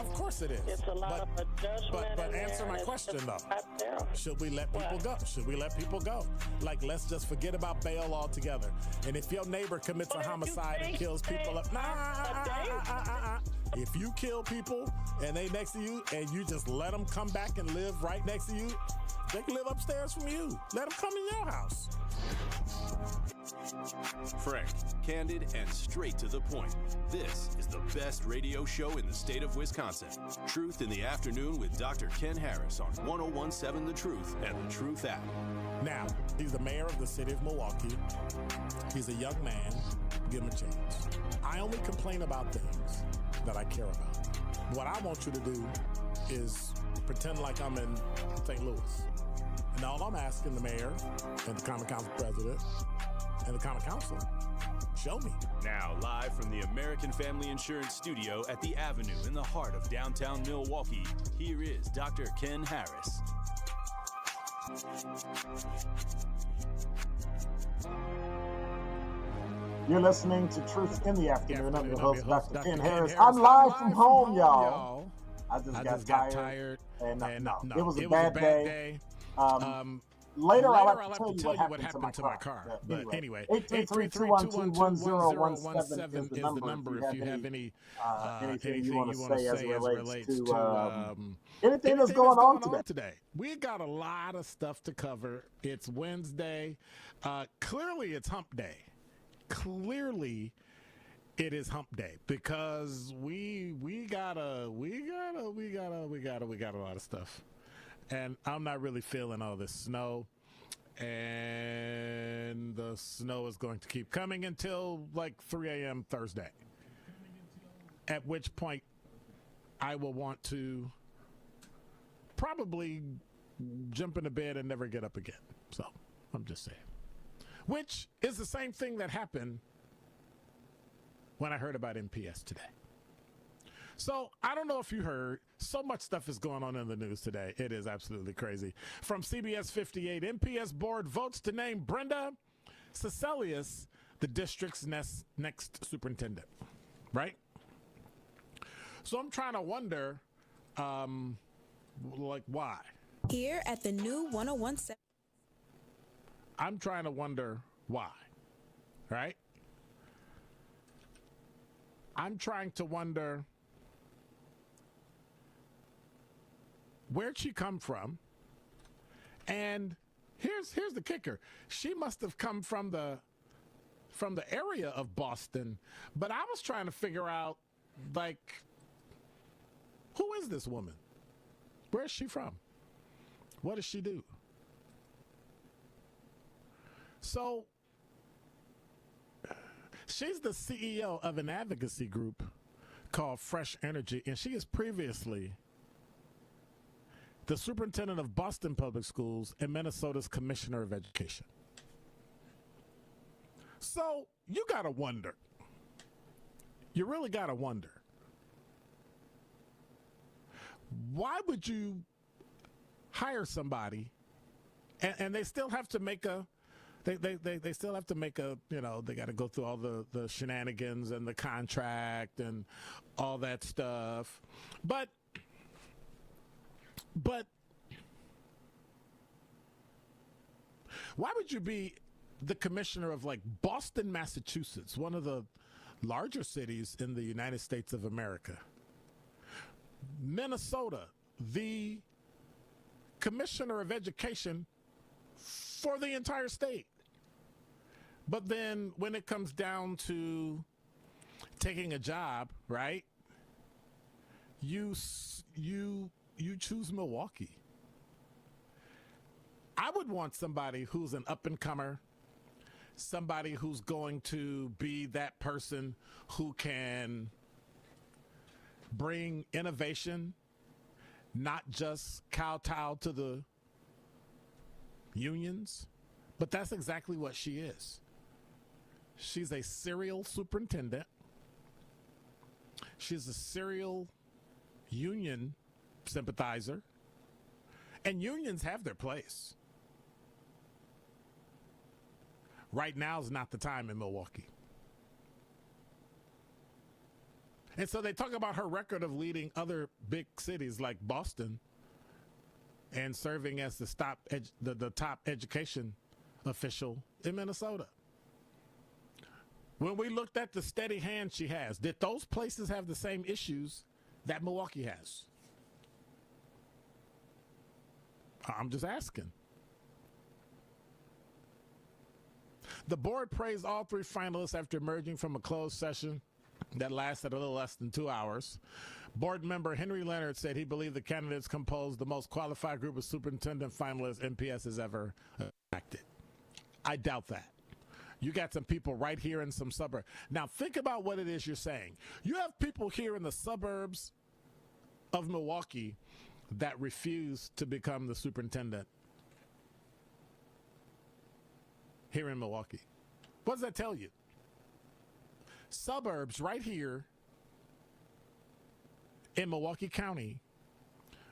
Of course it is. It's a lot of adjustment. But answer my question though. Should we let people go? Should we let people go? Like, let's just forget about bail altogether. And if your neighbor commits a homicide and kills people up, if you kill people and they next to you and you just let them come back and live right next to you, they can live upstairs from you. Let them come in your house. Frank, candid, and straight to the point. This is the best radio show in the state of Wisconsin. Truth in the Afternoon with Dr. Ken Harris on 1017 The Truth and The Truth app. Now, he's the mayor of the city of Milwaukee. He's a young man. Give him a chance. I only complain about things that I care about. What I want you to do is pretend like I'm in St. Louis. And all I'm asking the mayor and the Common Council president and the Common Council, show me. Now, live from the American Family Insurance Studio at the Avenue in the heart of downtown Milwaukee, here is Dr. Ken Harris. You're listening to Truth in the Afternoon. I'm your host, Dr. Ken Harris. I'm live from home, y'all. I just got tired. And no, it was a bad day. Later, I'll have to tell you what happened to my car. But anyway, 833-212-1017 is the number if you have anything you want to say as it relates to anything that's going on today. We got a lot of stuff to cover. It's Wednesday. Clearly, it's hump day. Clearly, it is hump day because we got a lot of stuff. And I'm not really feeling all this snow. And the snow is going to keep coming until like 3 a.m. Thursday. At which point, I will want to probably jump into bed and never get up again. So, I'm just saying. Which is the same thing that happened when I heard about MPS today. So, I don't know if you heard, so much stuff is going on in the news today. It is absolutely crazy. From CBS 58, MPS board votes to name Brenda Cecilius the district's next superintendent. Right? So, I'm trying to wonder, why? Here at the new 1017. I'm trying to wonder why. Right? I'm trying to wonder, where'd she come from? And here's the kicker. She must have come from the area of Boston, but I was trying to figure out, who is this woman? Where is she from? What does she do? So, she's the CEO of an advocacy group called Fresh Energy, and she is previously the superintendent of Boston Public Schools and Minnesota's Commissioner of Education. So, you gotta wonder. You really gotta wonder. Why would you hire somebody and they still have to make a They still have to make a, they got to go through all the shenanigans and the contract and all that stuff. But why would you be the commissioner of Boston, Massachusetts, one of the larger cities in the United States of America? Minnesota, the commissioner of education for the entire state. But then when it comes down to taking a job, right? You choose Milwaukee. I would want somebody who's an up-and-comer, somebody who's going to be that person who can bring innovation, not just kowtow to the unions, but that's exactly what she is. She's a serial superintendent. She's a serial union sympathizer. And unions have their place. Right now is not the time in Milwaukee. And so they talk about her record of leading other big cities like Boston and serving as the top education official in Minnesota. When we looked at the steady hand she has, did those places have the same issues that Milwaukee has? I'm just asking. The board praised all three finalists after emerging from a closed session that lasted a little less than 2 hours. Board member Henry Leonard said he believed the candidates composed the most qualified group of superintendent finalists MPS has ever attracted. I doubt that. You got some people right here in some suburb. Now think about what it is you're saying. You have people here in the suburbs of Milwaukee that refuse to become the superintendent here in Milwaukee. What does that tell you? Suburbs right here in Milwaukee County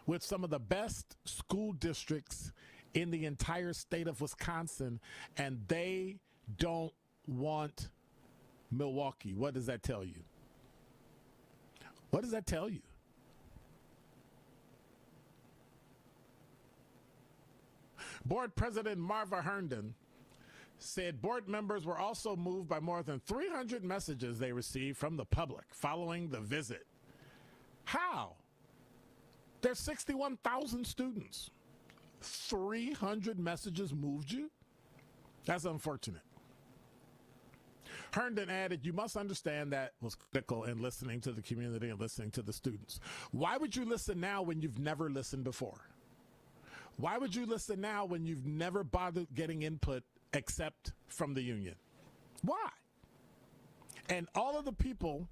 with some of the best school districts in the entire state of Wisconsin, and they don't want Milwaukee. What does that tell you? What does that tell you? Board President Marva Herndon said board members were also moved by more than 300 messages they received from the public following the visit. How? There's 61,000 students. 300 messages moved you? That's unfortunate. Herndon added, you must understand that was critical in listening to the community and listening to the students. Why would you listen now when you've never listened before? Why would you listen now when you've never bothered getting input except from the union? Why? And all of the people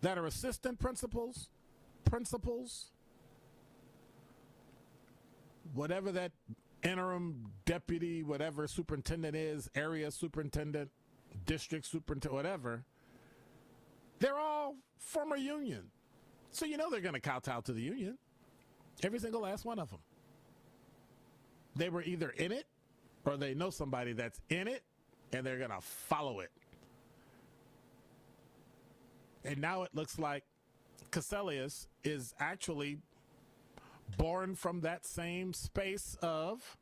that are assistant principals, whatever that interim deputy, whatever superintendent is, area superintendent, district superintendent, whatever, they're all former union. So you know they're going to kowtow to the union. Every single last one of them. They were either in it or they know somebody that's in it and they're going to follow it. And now it looks like Cassellius is actually born from that same space of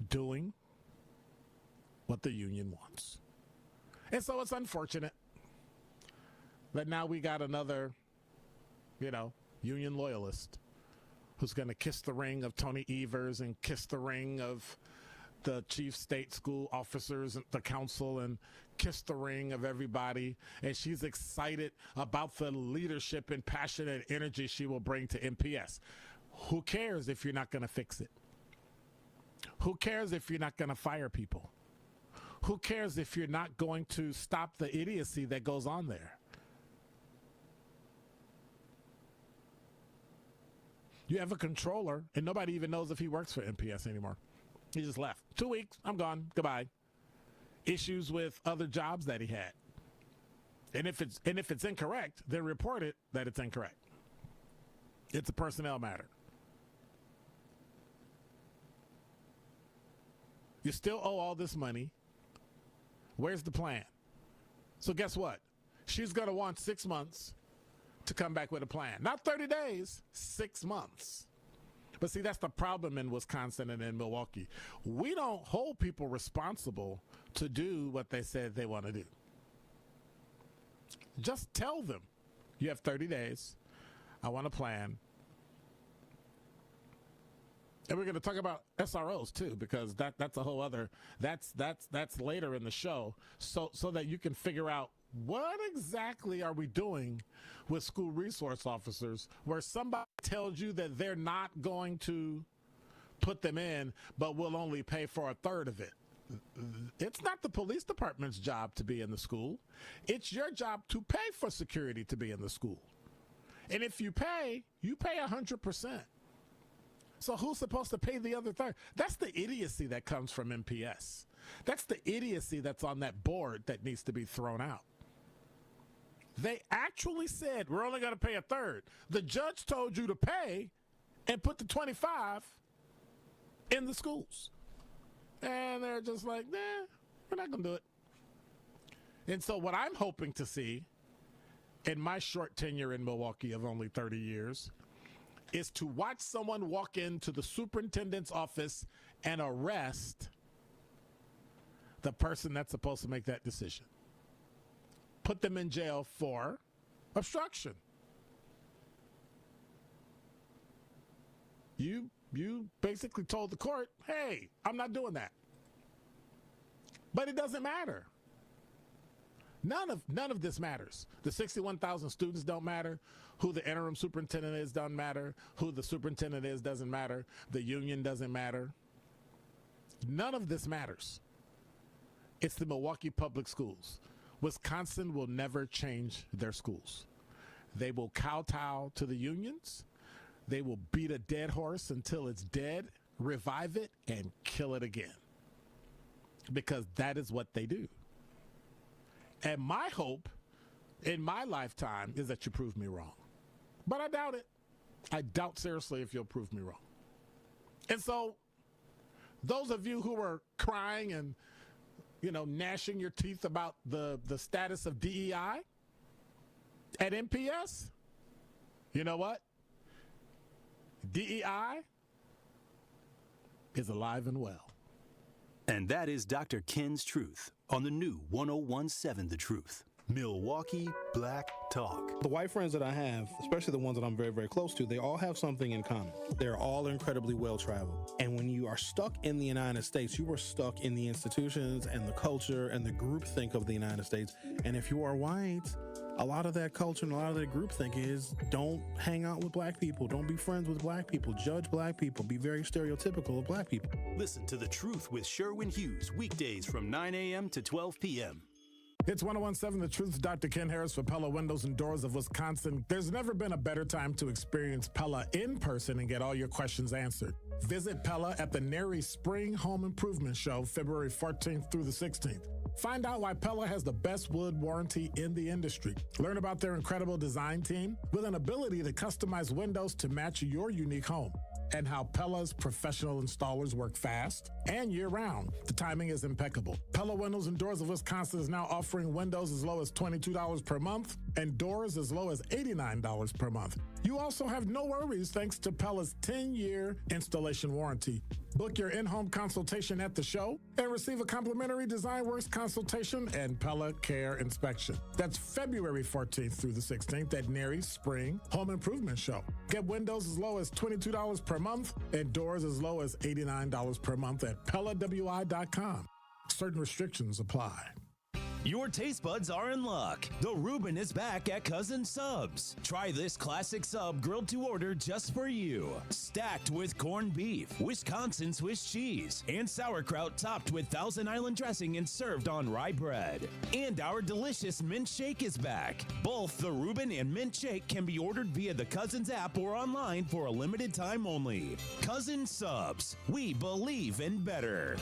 doing what the union wants. And so it's unfortunate that now we got another, union loyalist who's going to kiss the ring of Tony Evers and kiss the ring of the chief state school officers and the council and kiss the ring of everybody. And she's excited about the leadership and passion and energy she will bring to MPS. Who cares if you're not going to fix it? Who cares if you're not going to fire people? Who cares if you're not going to stop the idiocy that goes on there? You have a controller, and nobody even knows if he works for MPS anymore. He just left. 2 weeks, I'm gone. Goodbye. Issues with other jobs that he had. And if it's incorrect, then report it that it's incorrect. It's a personnel matter. You still owe all this money. Where's the plan? So guess what? She's going to want 6 months to come back with a plan. Not 30 days, 6 months. But see, that's the problem in Wisconsin and in Milwaukee. We don't hold people responsible to do what they said they want to do. Just tell them, you have 30 days. I want a plan. And we're going to talk about SROs too, because that's a whole other, that's later in the show, so that you can figure out what exactly are we doing with school resource officers where somebody tells you that they're not going to put them in, but will only pay for a third of it. It's not the police department's job to be in the school. It's your job to pay for security to be in the school. And if you pay 100%. So who's supposed to pay the other third? That's the idiocy that comes from MPS. That's the idiocy that's on that board that needs to be thrown out. They actually said, we're only going to pay a third. The judge told you to pay and put the 25 in the schools. And they're just like, nah, We're not going to do it. And so what I'm hoping to see in my short tenure in Milwaukee of only 30 years is to watch someone walk into the superintendent's office and arrest the person that's supposed to make that decision. Put them in jail for obstruction. You basically told the court, hey, I'm not doing that. But it doesn't matter. None of this matters. The 61,000 students don't matter. Who the interim superintendent is doesn't matter. Who the superintendent is doesn't matter. The union doesn't matter. None of this matters. It's the Milwaukee Public Schools. Wisconsin will never change their schools. They will kowtow to the unions. They will beat a dead horse until it's dead, revive it, and kill it again. Because that is what they do. And my hope in my lifetime is that you prove me wrong. But I doubt it. I doubt seriously if you'll prove me wrong. And so those of you who are crying and, gnashing your teeth about the status of DEI at MPS, you know what? DEI is alive and well. And that is Dr. Ken's Truth on the new 101.7 The Truth. Milwaukee Black Talk. The white friends that I have, especially the ones that I'm very, very close to, they all have something in common. They're all incredibly well-traveled. And when you are stuck in the United States, you are stuck in the institutions and the culture and the groupthink of the United States. And if you are white, a lot of that culture and a lot of that groupthink is don't hang out with black people. Don't be friends with black people. Judge black people. Be very stereotypical of black people. Listen to The Truth with Sherwin Hughes, weekdays from 9 a.m. to 12 p.m. It's 101.7 The Truth. Dr. Ken Harris for Pella Windows and Doors of Wisconsin. There's never been a better time to experience Pella in person and get all your questions answered. Visit Pella at the NARI Spring Home Improvement Show, February 14th through the 16th. Find out why Pella has the best wood warranty in the industry. Learn about their incredible design team with an ability to customize windows to match your unique home. And how Pella's professional installers work fast and year-round. The timing is impeccable. Pella Windows and Doors of Wisconsin is now offering windows as low as $22 per month and doors as low as $89 per month. You also have no worries thanks to Pella's 10-year installation warranty. Book your in-home consultation at the show and receive a complimentary Design Works consultation and Pella Care inspection. That's February 14th through the 16th at NARI Spring Home Improvement Show. Get windows as low as $22 per month and doors as low as $89 per month at PellaWI.com. Certain restrictions apply. Your taste buds are in luck. The Reuben is back at Cousin Subs. Try this classic sub grilled to order just for you. Stacked with corned beef, Wisconsin Swiss cheese, and sauerkraut topped with Thousand Island dressing and served on rye bread. And our delicious mint shake is back. Both the Reuben and mint shake can be ordered via the Cousins app or online for a limited time only. Cousin Subs. We believe in better.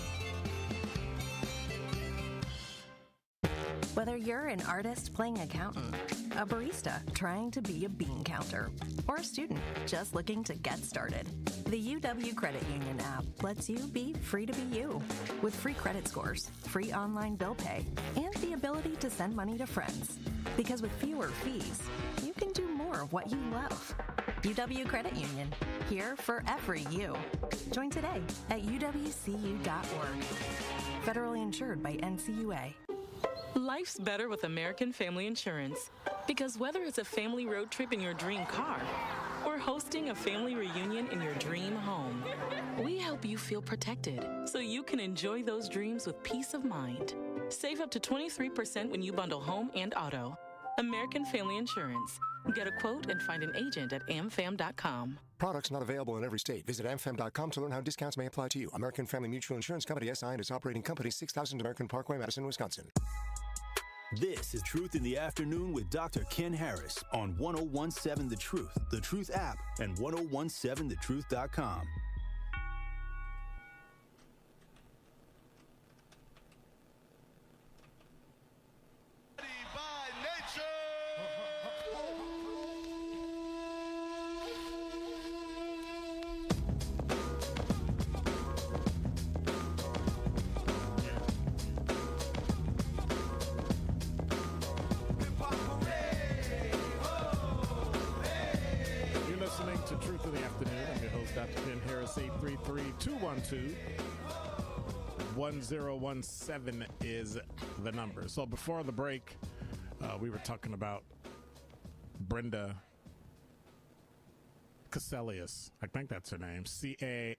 Whether you're an artist playing accountant, a barista trying to be a bean counter, or a student just looking to get started, the UW Credit Union app lets you be free to be you. With free credit scores, free online bill pay, and the ability to send money to friends. Because with fewer fees, you can do more of what you love. UW Credit Union, here for every you. Join today at uwcu.org. Federally insured by NCUA. Life's better with American Family Insurance. Because whether it's a family road trip in your dream car or hosting a family reunion in your dream home, we help you feel protected so you can enjoy those dreams with peace of mind. Save up to 23% when you bundle home and auto. American Family Insurance. Get a quote and find an agent at amfam.com. Products not available in every state. Visit amfam.com to learn how discounts may apply to you. American Family Mutual Insurance Company, SI, and its operating company, 6000 American Parkway, Madison, Wisconsin. This is Truth in the Afternoon with Dr. Ken Harris on 101.7 The Truth app, and 1017thetruth.com. afternoon. I'm your host, Dr. Ken Harris. 833-212-1017 is the number. So before the break, we were talking about Brenda Cassellius. I think that's her name. Casselius.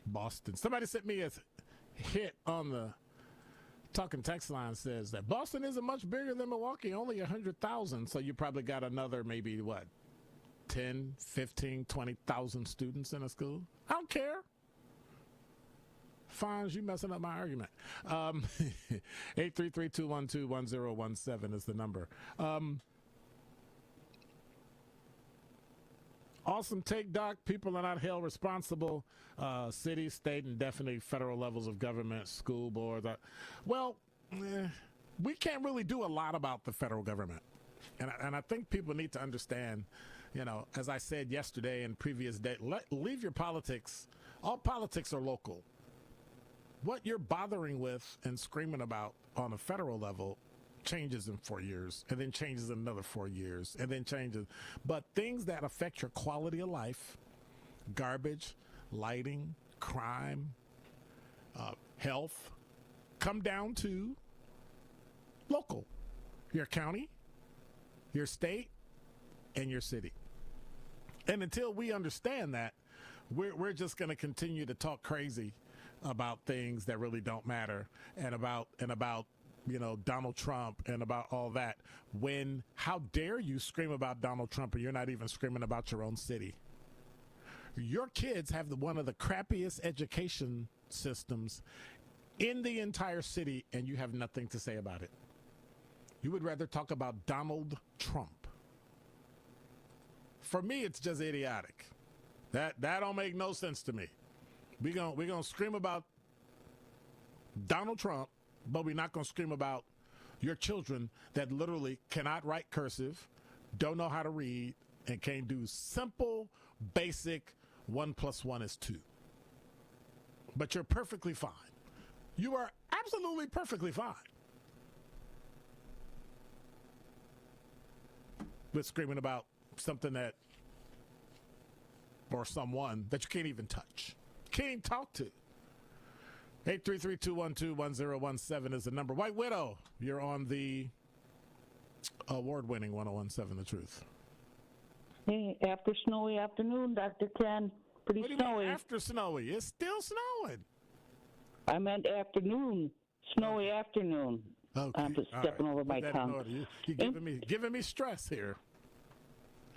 Boston. Somebody sent me a hit on the talking text line, says that Boston isn't much bigger than Milwaukee, only 100,000. So you probably got another maybe 10, 15, 20,000 students in a school. I don't care. Fonz, you messing up my argument. 833-212-1017 is the number. Awesome take, Doc. People are not held responsible. City, state, and definitely federal levels of government, school boards. We can't really do a lot about the federal government. And I think people need to understand, as I said yesterday and previous day, leave your politics. All politics are local. What you're bothering with and screaming about on a federal level changes in 4 years, and then changes in another 4 years, and then changes. But things that affect your quality of life, garbage, lighting, crime, health, come down to local. Your county, your state, and your city. And until we understand that, we're just going to continue to talk crazy about things that really don't matter, and about Donald Trump and about all that. How dare you scream about Donald Trump and you're not even screaming about your own city? Your kids have one of the crappiest education systems in the entire city, and you have nothing to say about it. You would rather talk about Donald Trump. For me, it's just idiotic. That don't make no sense to me. We're gonna scream about Donald Trump, but we're not going to scream about your children that literally cannot write cursive, don't know how to read, and can't do simple, basic 1 + 1 = 2. But you're perfectly fine. You are absolutely perfectly fine with screaming about something or someone that you can't even touch, can't even talk to. 833-212-1017 is the number. White Widow, you're on the award-winning 1017 The Truth. Hey, after snowy afternoon, Dr. Ken. Pretty snowy. After snowy? It's still snowing. I meant afternoon. Snowy afternoon. Okay. I'm just stepping over my tongue. You're giving me stress here.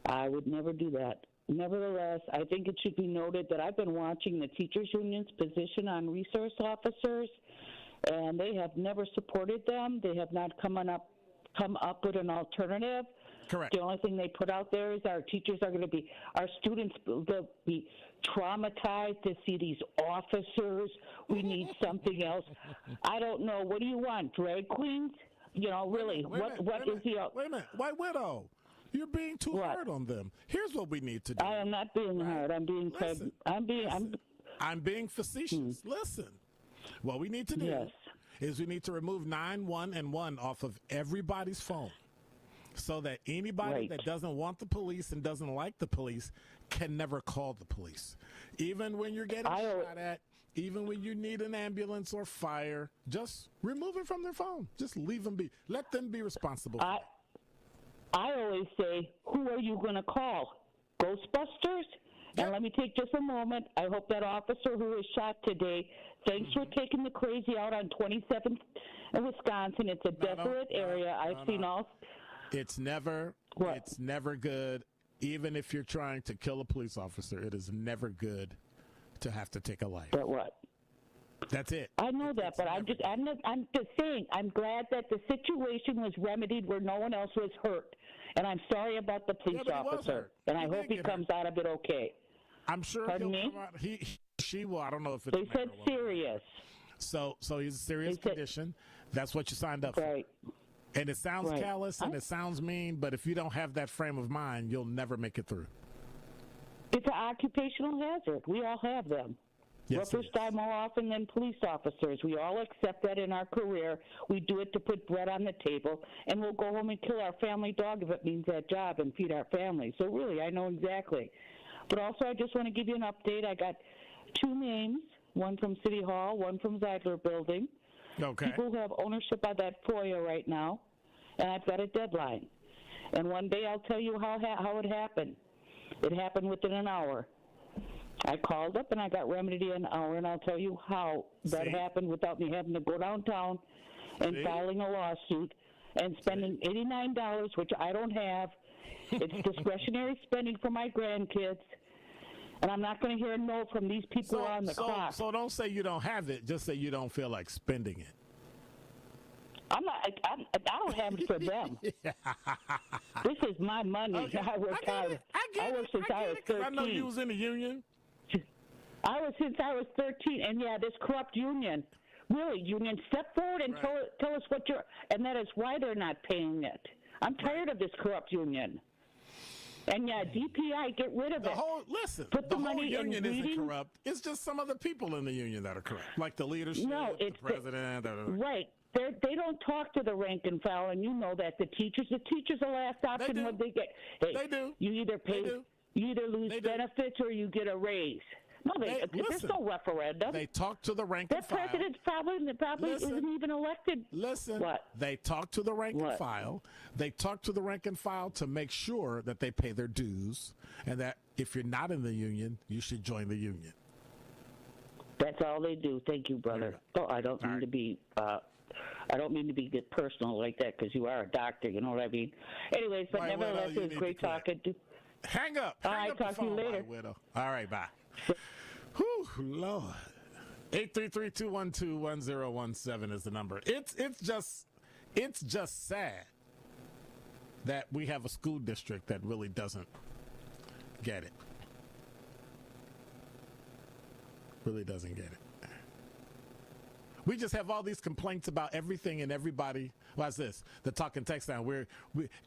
I would never do that. Nevertheless, I think it should be noted that I've been watching the teachers union's position on resource officers, and they have never supported them. They have not come up with an alternative. Correct. The only thing they put out there is our students will be traumatized to see these officers. We need something else. I don't know. What do you want? Drag queens? Really, what is the... Wait a minute. White Widow. You're being too hard on them. Here's what we need to do. I am not being hard. I'm being facetious. Listen. What we need to do is we need to remove 911 off of everybody's phone, so that anybody that doesn't want the police and doesn't like the police can never call the police. Even when you're getting shot at, even when you need an ambulance or fire, just remove it from their phone. Just leave them be. Let them be responsible for that. I always say, who are you going to call? Ghostbusters? And let me take just a moment. I hope that officer who was shot today, thanks for taking the crazy out on 27th in Wisconsin. It's a desolate area. I've seen all. It's never good. Even if you're trying to kill a police officer, it is never good to have to take a life. But what? That's it. I know that, but I'm just saying, I'm glad that the situation was remedied where no one else was hurt. And I'm sorry about the police officer. And I hope he comes out of it okay. I'm sure he'll come out. She will. I don't know if it's... They said serious. So he's a serious condition. That's what you signed up for. And it sounds callous and it sounds mean, but if you don't have that frame of mind, you'll never make it through. It's an occupational hazard. We all have them. Yes, rougher style more often than police officers. We all accept that in our career. We do it to put bread on the table, and we'll go home and kill our family dog if it means that job and feed our family. So really, I know exactly. But also, I just want to give you an update. I got 2 names, one from City Hall, one from Zeidler Building. Okay. People who have ownership of that FOIA right now, and I've got a deadline. And one day I'll tell you how it happened. It happened within an hour. I called up and I got remedy in an hour, and I'll tell you how that happened without me having to go downtown and filing a lawsuit and spending $89, which I don't have. It's discretionary spending for my grandkids, and I'm not going to hear a no from these people on the clock. So don't say you don't have it. Just say you don't feel like spending it. I don't have it for them. This is my money. Okay. I worked hard. I worked since I was 13. I know you was in the union. Since I was 13, and this corrupt union. Really, union, step forward and tell us what you're, and that is why they're not paying it. I'm tired of this corrupt union. And DPI, get rid of it. Put the money union isn't corrupt. It's just some of the people in the union that are corrupt, like the leadership, the president. Right. They don't talk to the rank and file, and you know that. The teachers are last option when they get. Hey, they do. You either pay, you either lose benefits or you get a raise. No, there's no referendum. They talk to the rank and file. That president probably isn't even elected. Listen, what? They talk to the rank and file. They talk to the rank and file to make sure that they pay their dues, and that if you're not in the union, you should join the union. That's all they do. Thank you, brother. Oh, I don't mean to be. I don't mean to be get personal like that, because you are a doctor. You know what I mean. Anyways, but nevertheless, it was great talking to. Hang up. Hang up. Talk to you later. All right, bye. Whew, Lord. 833-212-1017 is the number. It's just sad that we have a school district that really doesn't get it. Really doesn't get it. We just have all these complaints about everything and everybody. What's this? The talking text down.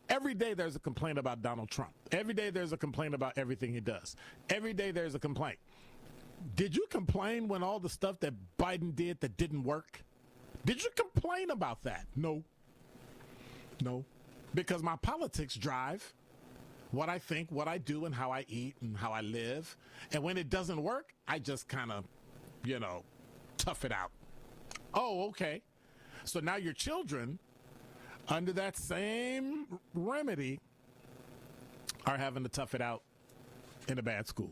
Every day there's a complaint about Donald Trump. Every day there's a complaint about everything he does. Every day there's a complaint. Did you complain when all the stuff that Biden did that didn't work? Did you complain about that? No. Because my politics drive what I think, what I do, and how I eat and how I live. And when it doesn't work, I just kind of, tough it out. Oh, okay. So now your children, under that same remedy, are having to tough it out in a bad school.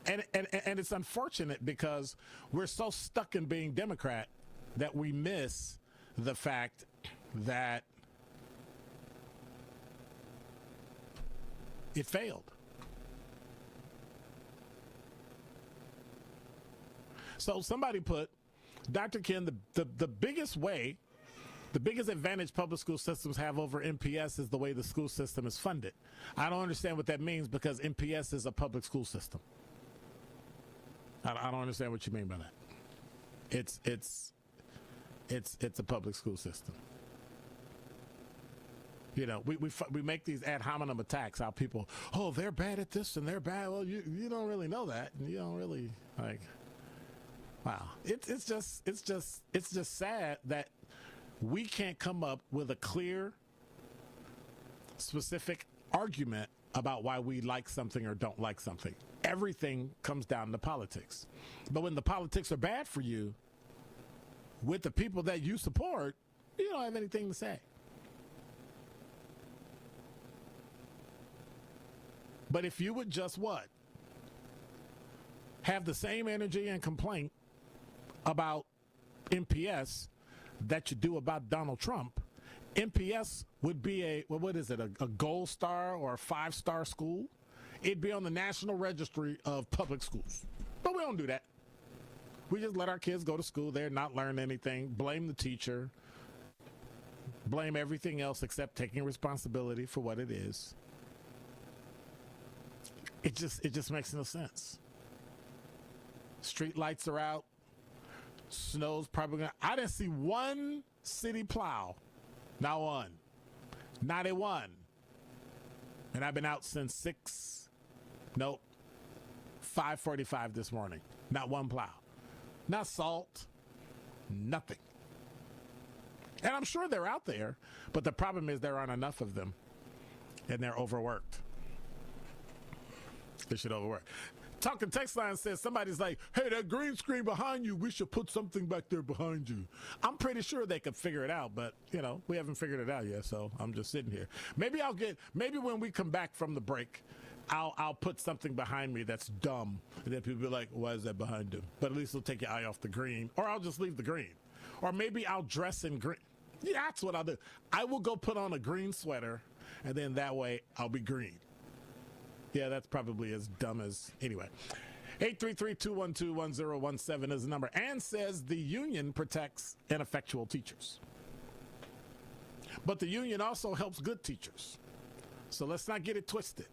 And it's unfortunate because we're so stuck in being Democrat that we miss the fact that it failed. So somebody put, Dr. Ken, the biggest way, the biggest advantage public school systems have over MPS is the way the school system is funded. I don't understand what that means because MPS is a public school system. I don't understand what you mean by that. It's a public school system. We make these ad hominem attacks. How people, they're bad at this and they're bad. Well, you don't really know that, and you don't really like. Wow, it's just sad that we can't come up with a clear, specific argument about why we like something or don't like something. Everything comes down to politics. But when the politics are bad for you, with the people that you support, you don't have anything to say. But if you would just have the same energy and complaint about MPS that you do about Donald Trump, MPS would be a gold star or a 5-star school. It'd be on the National Registry of Public Schools. But we don't do that. We just let our kids go to school there, not learn anything, blame the teacher, blame everything else except taking responsibility for what it is. It just makes no sense. Street lights are out. Snow's probably gonna. I didn't see one city plow. Not one. Not a one. And I've been out since 6 Nope. 5:45 this morning. Not one plow. Not salt. Nothing. And I'm sure they're out there, but the problem is there aren't enough of them, and they're overworked. They should overwork. Talking text line says somebody's like, hey, that green screen behind you, we should put something back there behind you. I'm pretty sure they could figure it out, but, we haven't figured it out yet, so I'm just sitting here. Maybe when we come back from the break, I'll put something behind me that's dumb, and then people be like, why is that behind him? But at least it'll take your eye off the green, or I'll just leave the green. Or maybe I'll dress in green. Yeah, that's what I'll do. I will go put on a green sweater, and then that way I'll be green. Yeah, that's probably as dumb as... Anyway, 833-212-1017 is the number. Ann says the union protects ineffectual teachers. But the union also helps good teachers. So let's not get it twisted.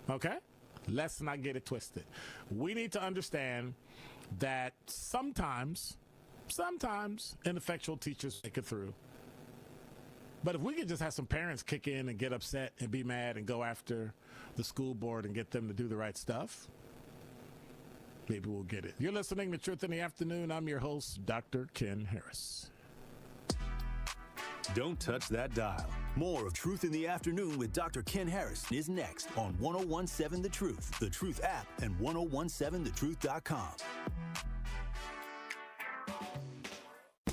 Okay? Let's not get it twisted. We need to understand that sometimes ineffectual teachers make it through. But if we could just have some parents kick in and get upset and be mad and go after the school board and get them to do the right stuff, maybe we'll get it. You're listening to Truth in the Afternoon. I'm your host, Dr. Ken Harris. Don't touch that dial. More of Truth in the Afternoon with Dr. Ken Harris is next on 1017 The Truth, The Truth app, and 1017thetruth.com.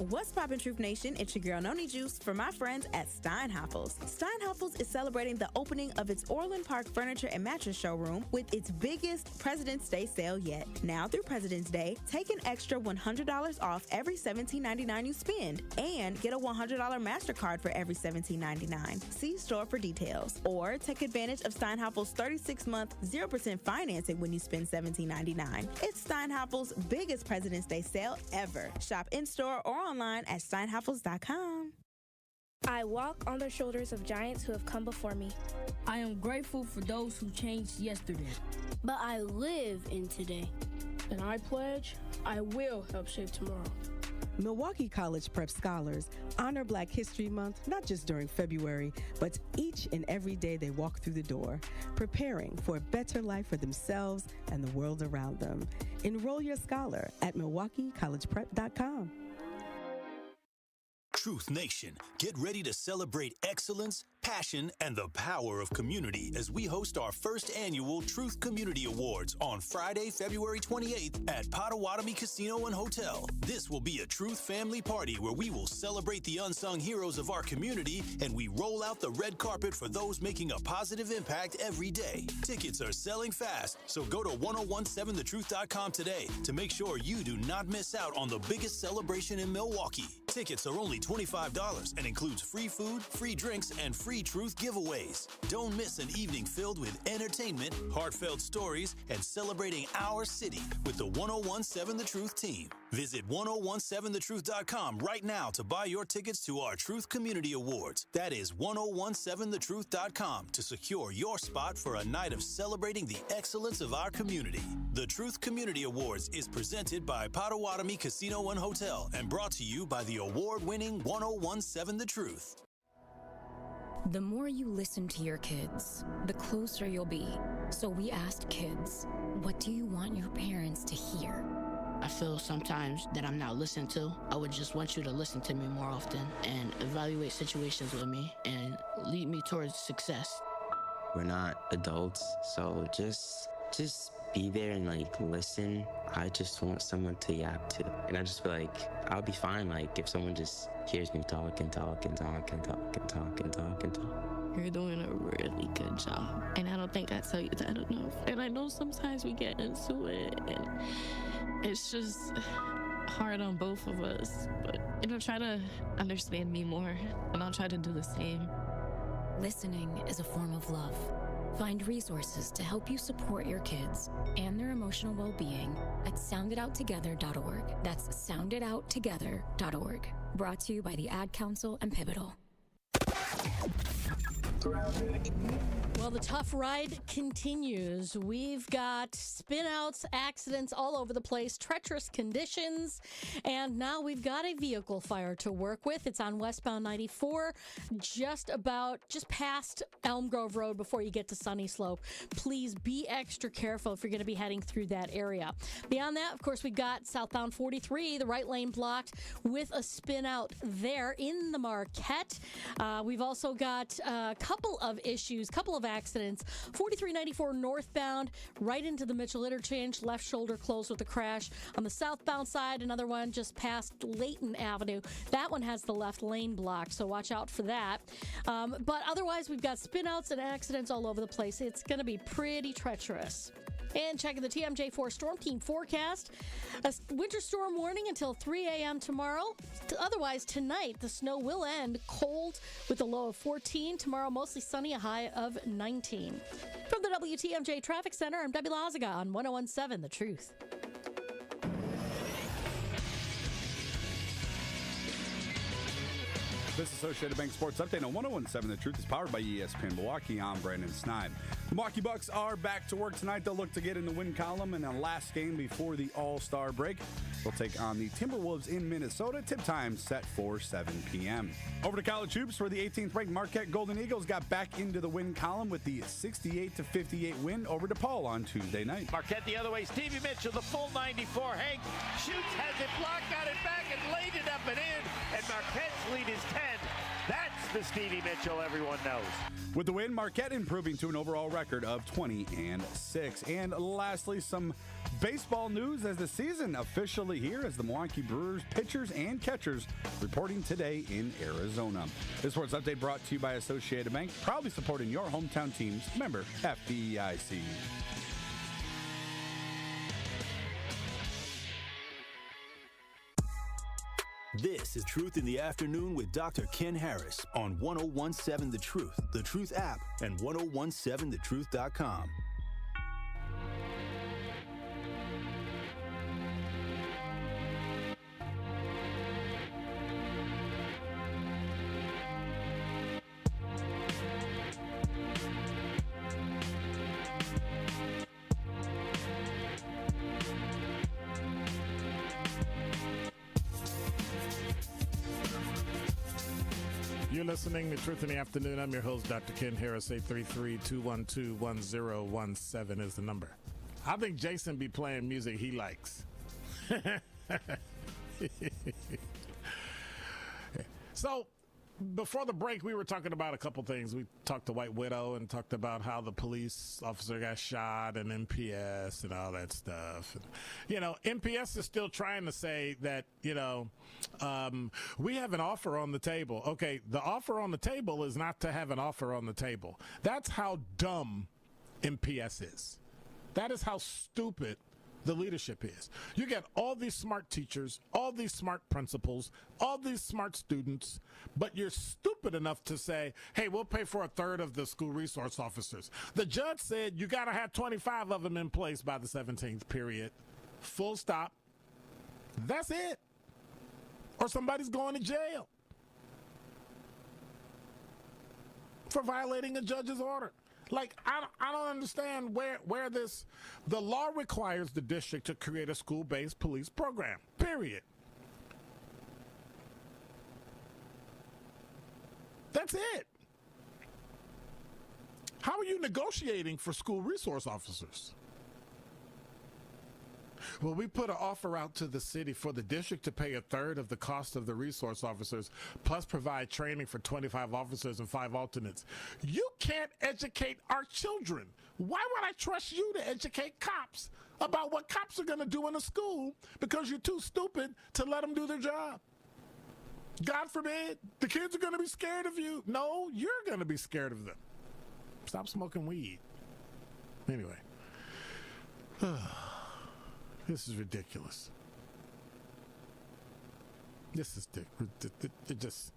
What's poppin', Truth Nation? It's your girl Noni Juice for my friends at Steinhafels. Steinhafels is celebrating the opening of its Orland Park furniture and mattress showroom with its biggest President's Day sale yet. Now through President's Day, take an extra $100 off every $17.99 you spend and get a $100 MasterCard for every $17.99. See store for details. Or take advantage of Steinhafels' 36-month 0% financing when you spend $17.99. It's Steinhafels' biggest President's Day sale ever. Shop in-store or online at steinhafels.com. I walk on the shoulders of giants who have come before me. I am grateful for those who changed yesterday. But I live in today. And I pledge I will help shape tomorrow. Milwaukee College Prep Scholars honor Black History Month not just during February, but each and every day they walk through the door, preparing for a better life for themselves and the world around them. Enroll your scholar at MilwaukeeCollegePrep.com. Truth Nation, get ready to celebrate excellence, passion, and the power of community as we host our first annual Truth Community Awards on Friday, February 28th at Potawatomi Casino and Hotel. This will be a Truth family party where we will celebrate the unsung heroes of our community and we roll out the red carpet for those making a positive impact every day. Tickets are selling fast, so go to 1017thetruth.com today to make sure you do not miss out on the biggest celebration in Milwaukee. Tickets are only $25 and includes free food, free drinks, and free Truth giveaways. Don't miss an evening filled with entertainment, heartfelt stories, and celebrating our city with the 1017 The Truth team. Visit 1017thetruth.com right now to buy your tickets to our Truth Community Awards. That is 1017thetruth.com to secure your spot for a night of celebrating the excellence of our community. The Truth Community Awards is presented by Potawatomi Casino and Hotel and brought to you by the award-winning 1017 The Truth. The more you listen to your kids, the closer you'll be. So we asked kids, what do you want your parents to hear? I feel sometimes that I'm not listened to. I would just want you to listen to me more often and evaluate situations with me and lead me towards success. We're not adults, so just be there and listen. I just want someone to yap to. And I just feel like I'll be fine if someone just hears me talk and talk and talk and talk and talk and talk and talk. You're doing a really good job. And I don't think I tell you that enough. And I know sometimes we get into it and it's just hard on both of us. But try to understand me more and I'll try to do the same. Listening is a form of love. Find resources to help you support your kids and their emotional well-being at sounditouttogether.org. That's sounditouttogether.org. Brought to you by the Ad Council and Pivotal. Well, the tough ride continues. We've got spinouts, accidents all over the place, treacherous conditions, and now we've got a vehicle fire to work with. It's on westbound 94, just past Elm Grove Road before you get to Sunny Slope. Please be extra careful if you're going to be heading through that area. Beyond that, of course, we've got southbound 43, the right lane blocked with a spinout there in the Marquette. We've also got a couple of accidents. 4394 northbound, right into the Mitchell interchange, left shoulder closed with a crash. On the southbound side, another one just past Layton Avenue. That one has the left lane blocked, so watch out for that. But otherwise, we've got spinouts and accidents all over the place. It's going to be pretty treacherous. And checking the TMJ4 Storm Team forecast, a winter storm warning until 3 a.m. tomorrow. Otherwise, tonight, the snow will end cold with a low of 14. Tomorrow, mostly sunny, a high of 19. From the WTMJ Traffic Center, I'm Debbie Lazaga on 101.7 The Truth. This Associated Bank Sports Update on 101.7 The Truth is powered by ESPN Milwaukee. I'm Brandon Sneib. The Milwaukee Bucks are back to work tonight. They'll look to get in the win column in the last game before the All-Star break. They'll take on the Timberwolves in Minnesota. Tip time set for 7 p.m. Over to college hoops, where the 18th ranked Marquette Golden Eagles got back into the win column with the 68-58 win over DePaul on Tuesday night. Marquette the other way. Stevie Mitchell, the full 94. Hank shoots, has it blocked, got it back, and laid it up and in. And Marquette's lead is 10. That's the Stevie Mitchell everyone knows. With the win, Marquette improving to an overall record of 20-6. And lastly, some baseball news as the season officially here, as the Milwaukee Brewers pitchers and catchers reporting today in Arizona. This Sports Update brought to you by Associated Bank, proudly supporting your hometown teams. Member FDIC. This is Truth in the Afternoon with Dr. Ken Harris on 101.7 The Truth app, and 1017thetruth.com. You're listening to Truth in the Afternoon. I'm your host, Dr. Ken Harris. 833-212-1017 is the number. I think Jason be playing music he likes. So, before the break, we were talking about a couple things. We talked to White Widow and talked about how the police officer got shot and MPS and all that stuff. And, you know, MPS is still trying to say that, you know, we have an offer on the table. Okay, the offer on the table is not to have an offer on the table. That's how dumb MPS is. That is how stupid the leadership is. You get all these smart teachers, all these smart principals, all these smart students, but you're stupid enough to say, hey, we'll pay for a third of the school resource officers. The judge said you got to have 25 of them in place by the 17th period. Full stop. That's it. Or somebody's going to jail for violating a judge's order. Like, I don't understand where this, the law requires the district to create a school-based police program, period. That's it. How are you negotiating for school resource officers? Well, we put an offer out to the city for the district to pay a third of the cost of the resource officers, plus provide training for 25 officers and 5 alternates. You can't educate our children. Why would I trust you to educate cops about what cops are going to do in a school because you're too stupid to let them do their job? God forbid, the kids are going to be scared of you. No, you're going to be scared of them. Stop smoking weed. Anyway. This is ridiculous. This is just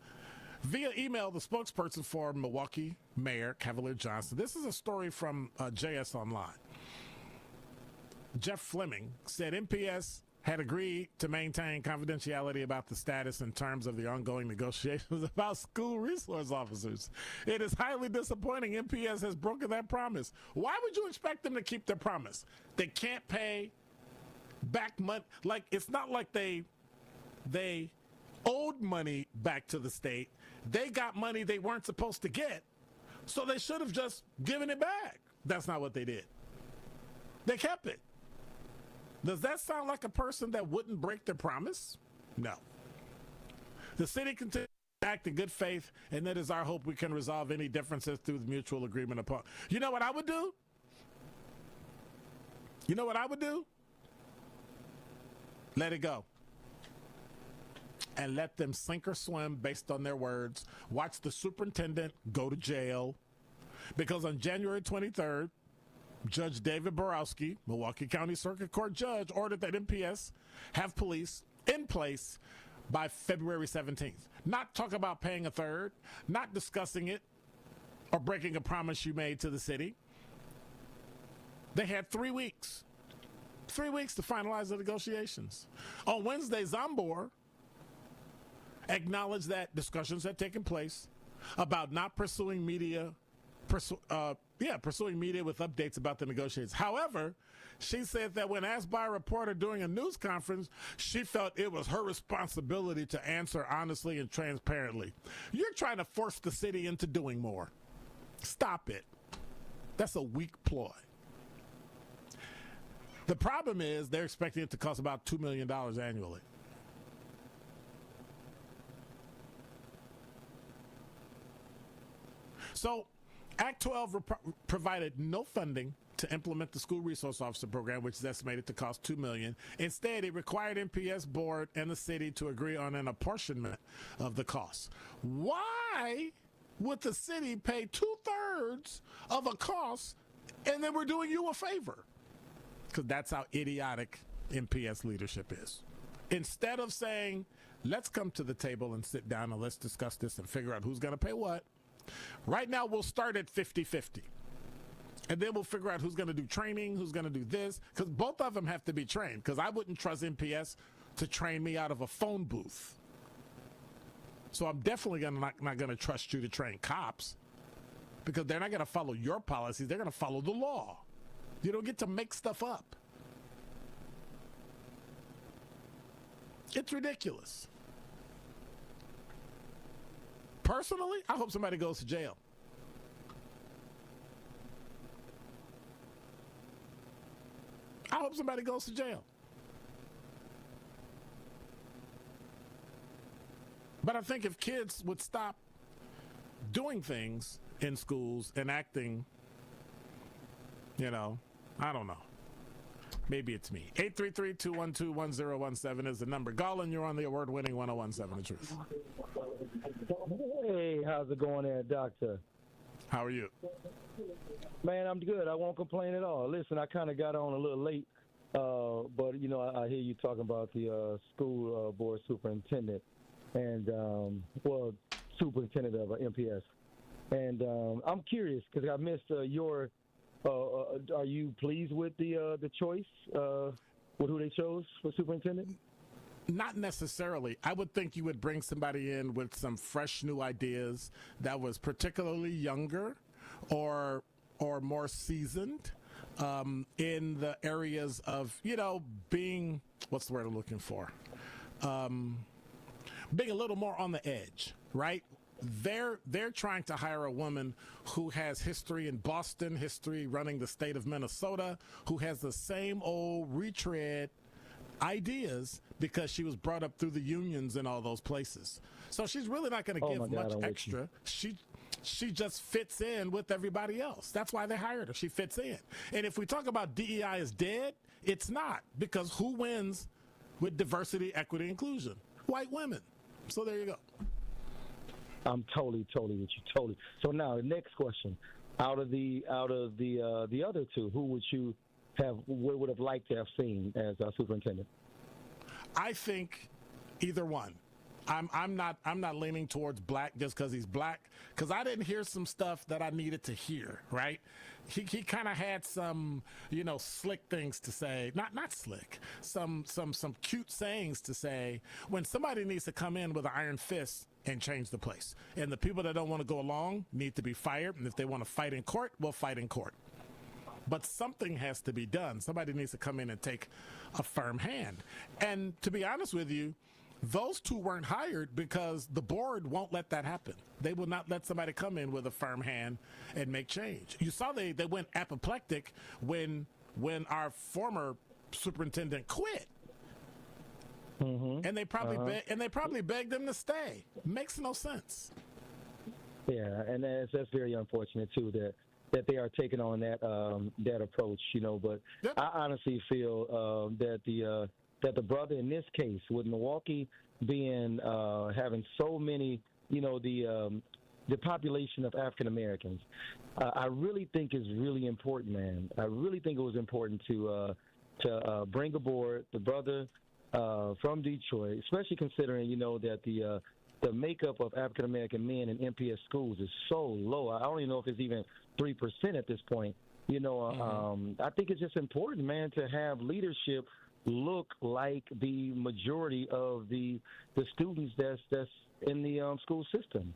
via email, the spokesperson for Milwaukee Mayor Cavalier Johnson. This is a story from JS Online. Jeff Fleming said MPS had agreed to maintain confidentiality about the status and terms of the ongoing negotiations about school resource officers. It is highly disappointing MPS has broken that promise. Why would you expect them to keep their promise? They can't pay back money. Like, it's not like they owed money back to the state. They got money they weren't supposed to get, so they should have just given it back. That's not what they did. They kept it. Does that sound like a person that wouldn't break their promise? No. The city continues to act in good faith, and it is our hope we can resolve any differences through the mutual agreement upon. You know what I would do? You know what I would do? Let it go. And let them sink or swim based on their words. Watch the superintendent go to jail. Because on January 23rd, Judge David Borowski, Milwaukee County Circuit Court judge, ordered that MPS have police in place by February 17th. Not talk about paying a third, not discussing it, or breaking a promise you made to the city. They had 3 weeks. 3 weeks to finalize the negotiations. On Wednesday, Zambor acknowledged that discussions had taken place about not pursuing media with updates about the negotiations. However, she said that when asked by a reporter during a news conference, she felt it was her responsibility to answer honestly and transparently. You're trying to force the city into doing more. Stop it. That's a weak ploy. The problem is they're expecting it to cost about $2 million annually. So Act 12 provided no funding to implement the school resource officer program, which is estimated to cost $2 million. Instead, it required MPS board and the city to agree on an apportionment of the costs. Why would the city pay 2/3 of a cost and then we're doing you a favor? Because that's how idiotic MPS leadership is. Instead of saying, let's come to the table and sit down and let's discuss this and figure out who's going to pay what. Right now, we'll start at 50-50. And then we'll figure out who's going to do training, who's going to do this. Because both of them have to be trained. Because I wouldn't trust MPS to train me out of a phone booth. So I'm definitely not going to trust you to train cops. Because they're not going to follow your policies. They're going to follow the law. You don't get to make stuff up. It's ridiculous. Personally, I hope somebody goes to jail. I hope somebody goes to jail. But I think if kids would stop doing things in schools and acting, I don't know. Maybe it's me. 833-212-1017 is the number. Garland, you're on the award-winning 1017 The Truth. Hey, how's it going there, Doctor? How are you? Man, I'm good. I won't complain at all. Listen, I kind of got on a little late, but, I hear you talking about the school board superintendent and, superintendent of MPS. And I'm curious because I missed your are you pleased with the choice, with who they chose for superintendent? Not necessarily. I would think you would bring somebody in with some fresh new ideas that was particularly younger or more seasoned in the areas of, being, what's the word I'm looking for? Being a little more on the edge, right? They're trying to hire a woman who has history in Boston, history running the state of Minnesota, who has the same old retread ideas because she was brought up through the unions in all those places. So she's really not going to give much extra. She just fits in with everybody else. That's why they hired her. She fits in. And if we talk about DEI is dead, it's not, because who wins with diversity, equity, inclusion? White women. So there you go. I'm totally with you, totally. So now the next question: out of the other two, who would have liked to have seen as superintendent? I think either one. I'm not leaning towards black just because he's black, because I didn't hear some stuff that I needed to hear, right? He kind of had some, slick things to say. Not slick. Some cute sayings to say when somebody needs to come in with an iron fist and change the place. And the people that don't want to go along need to be fired. And if they want to fight in court, we'll fight in court. But something has to be done. Somebody needs to come in and take a firm hand. And to be honest with you, those two weren't hired because the board won't let that happen. They will not let somebody come in with a firm hand and make change. You saw they went apoplectic when our former superintendent quit. And they probably begged them to stay. Makes no sense. Yeah, and that's very unfortunate too that they are taking on that approach, But I honestly feel that the brother in this case, with Milwaukee being having so many, the population of African Americans, I really think is really important, man. I really think it was important to bring aboard the brother from Detroit, especially considering that the makeup of African American men in MPS schools is so low. I don't even know if it's even 3% at this point. I think it's just important, man, to have leadership look like the majority of the students that's in the school system.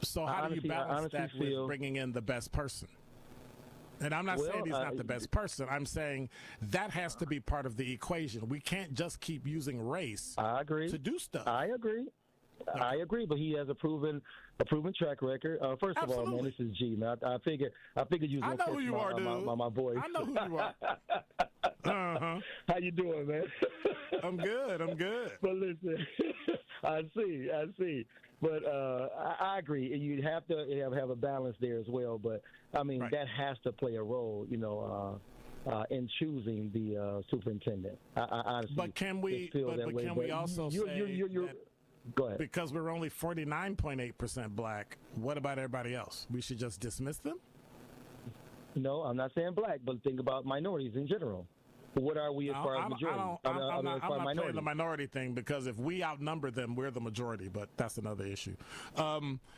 So how do you balance that with bringing in the best person? And I'm not saying he's not the best person. I'm saying that has to be part of the equation. We can't just keep using race to do stuff. I agree. Okay. I agree, but he has a proven track record. First of all, man, this is G, man. I figured you was know who you are, dude. My voice. I know who you are. How you doing, man? I'm good. But listen, I see. But I agree. You have to have a balance there as well. But I mean, that has to play a role, in choosing the superintendent. I honestly, but can we? But can we also say that go ahead. Because we're only 49.8% black, what about everybody else? We should just dismiss them? No, I'm not saying black, but think about minorities in general. What are we as far as majority? I'm not playing the minority thing, because if we outnumber them, we're the majority. But that's another issue. I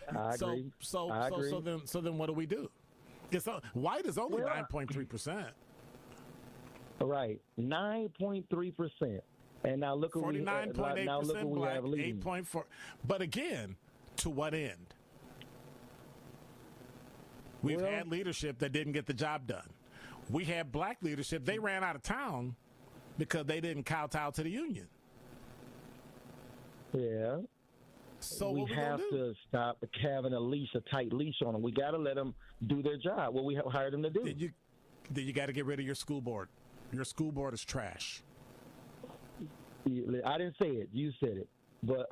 agree. So then what do we do? White is only 9.3%. Right, 9.3%. And now look at 49.8% black, 8.4. But again, to what end? We've had leadership that didn't get the job done. We had black leadership. They ran out of town because they didn't kowtow to the union. Yeah. So we have to stop having a tight leash on them. We got to let them do their job. What we hired them to do. Then you got to get rid of your school board. Your school board is trash. I didn't say it. You said it. But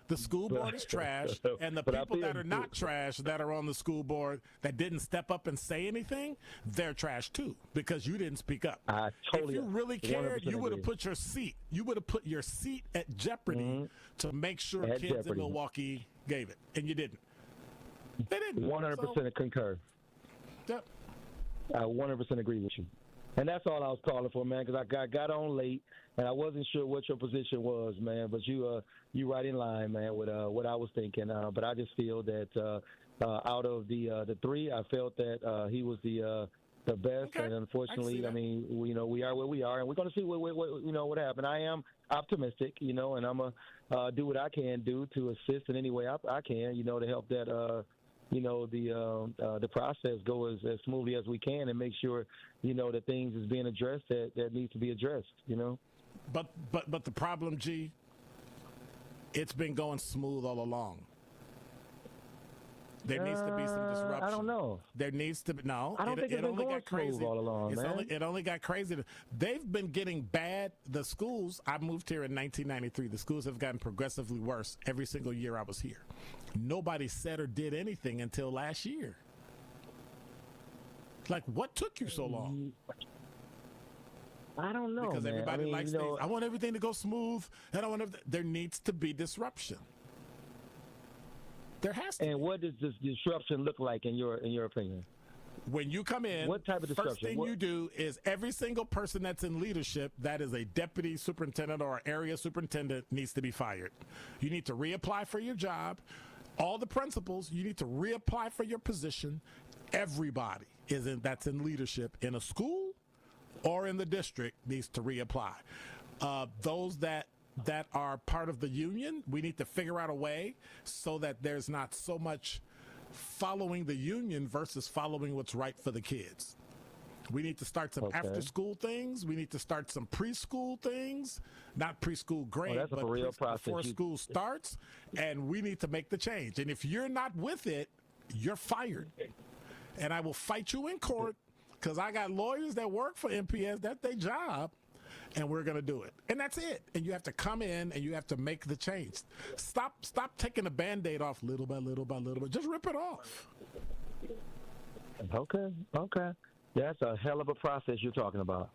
the school board is trash, and the people that are not trash, that are on the school board, that didn't step up and say anything, they're trash too, because you didn't speak up. I totally. If you really cared, you would have put your seat. You would have put your seat at jeopardy to make sure kids in Milwaukee gave it, and you didn't. They didn't. 100% concur. Yep. I 100% agree with you. And that's all I was calling for, man, because I got on late, and I wasn't sure what your position was, man. But you right in line, man, with what I was thinking. But I just feel that out of the three, I felt that he was the best. Okay. And unfortunately, I mean, we are where we are, and we're going to see what happens. I am optimistic, and I'm gonna do what I can do to assist in any way I can, to help that. The process go as smoothly as we can, and make sure, that things is being addressed that needs to be addressed, But the problem, G, it's been going smooth all along. There needs to be some disruption. I don't know. There needs to be I don't think it only got crazy all along, man. It only got crazy. They've been getting bad. The schools. I moved here in 1993. The schools have gotten progressively worse every single year I was here. Nobody said or did anything until last year. Like, what took you so long? I don't know, because man. Everybody likes things. I want everything to go smooth. There needs to be disruption. There has to. And what does this disruption look like in your opinion? When you come in, what type of disruption? First thing you do is every single person that's in leadership that is a deputy superintendent or area superintendent needs to be fired. You need to reapply for your job. All the principals, you need to reapply for your position. Everybody that's in leadership in a school or in the district needs to reapply. Those that are part of the union, we need to figure out a way so that there's not so much following the union versus following what's right for the kids. We need to start some after school things. We need to start some preschool things, not preschool grade, but before school starts. And we need to make the change. And if you're not with it, you're fired. And I will fight you in court because I got lawyers that work for MPS. That's their job. And we're going to do it. And that's it. And you have to come in and you have to make the change. Stop taking the Band-Aid off little by little by little. Just rip it off. Okay. That's a hell of a process you're talking about.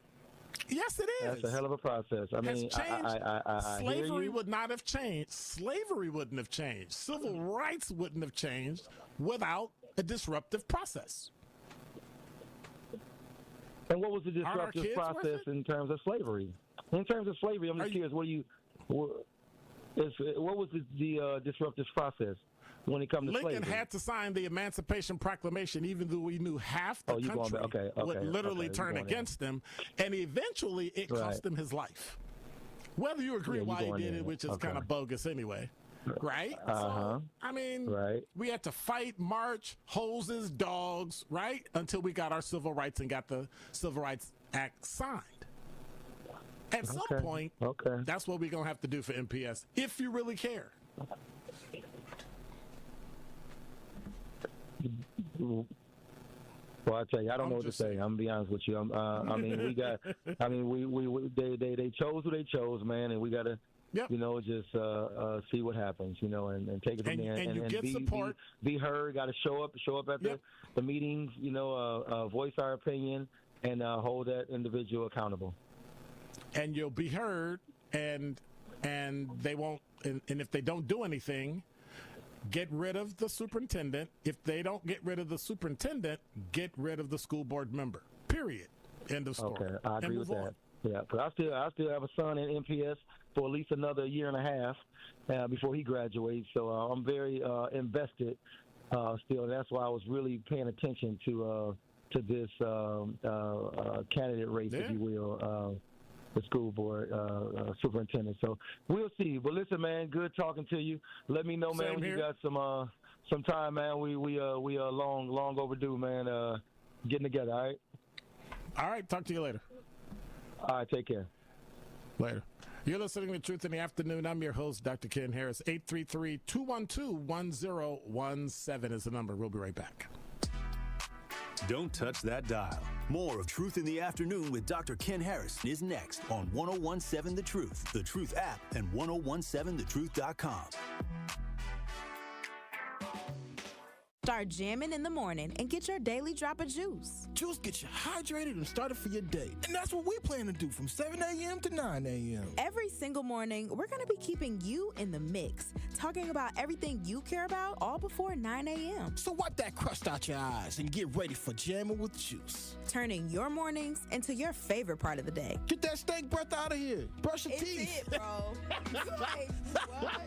Yes, it is. That's a hell of a process. I mean, I slavery would not have changed. Slavery wouldn't have changed. Civil rights wouldn't have changed without a disruptive process. And what was the disruptive process in terms of slavery? In terms of slavery, I'm just curious. What was the disruptive process when it comes to slavery? Lincoln had to sign the Emancipation Proclamation, even though we knew half the country would literally turn against him, and eventually it cost him his life. Whether you agree why he did it, which is kind of bogus anyway. Right? So, I mean, we had to fight, march, hoses, dogs, right? Until we got our civil rights and got the Civil Rights Act signed. At some point, that's what we're going to have to do for MPS, if you really care. Well, I tell you, I don't know what to say. I'm gonna be honest with you. I mean, they chose who they chose, man, and we gotta, you know, just see what happens, you know, and take it from there. And get support. Be heard. Got to show up at the meetings, you know, voice our opinion and hold that individual accountable. And you'll be heard, and they won't. And if they don't do anything, get rid of the superintendent. If they don't get rid of the superintendent, get rid of the school board member. Period. End of story. Okay, I agree with that. Yeah, but I still have a son in MPS for at least another year and a half before he graduates. So I'm very invested still. And that's why I was really paying attention to this candidate race, if you will. The school board superintendent. So we'll see. But listen, man, good talking to you. Let me know, man, when you got some time, man. We are long overdue, man. Getting together. All right. All right. Talk to you later. All right. Take care. Later. You're listening to Truth in the Afternoon. I'm your host, Dr. Ken Harris. 833-212-1017 is the number. We'll be right back. Don't touch that dial. More of Truth in the Afternoon with Dr. Ken Harris is next on 1017 The Truth, The Truth app, and 1017thetruth.com. Start jamming in the morning and get your daily drop of juice. Juice gets you hydrated and started for your day. And that's what we plan to do from 7 a.m. to 9 a.m. Every single morning, we're going to be keeping you in the mix, talking about everything you care about all before 9 a.m. So wipe that crust out your eyes and get ready for Jamming with Juice. Turning your mornings into your favorite part of the day. Get that stank breath out of here. Brush your teeth. It's it, bro. Like,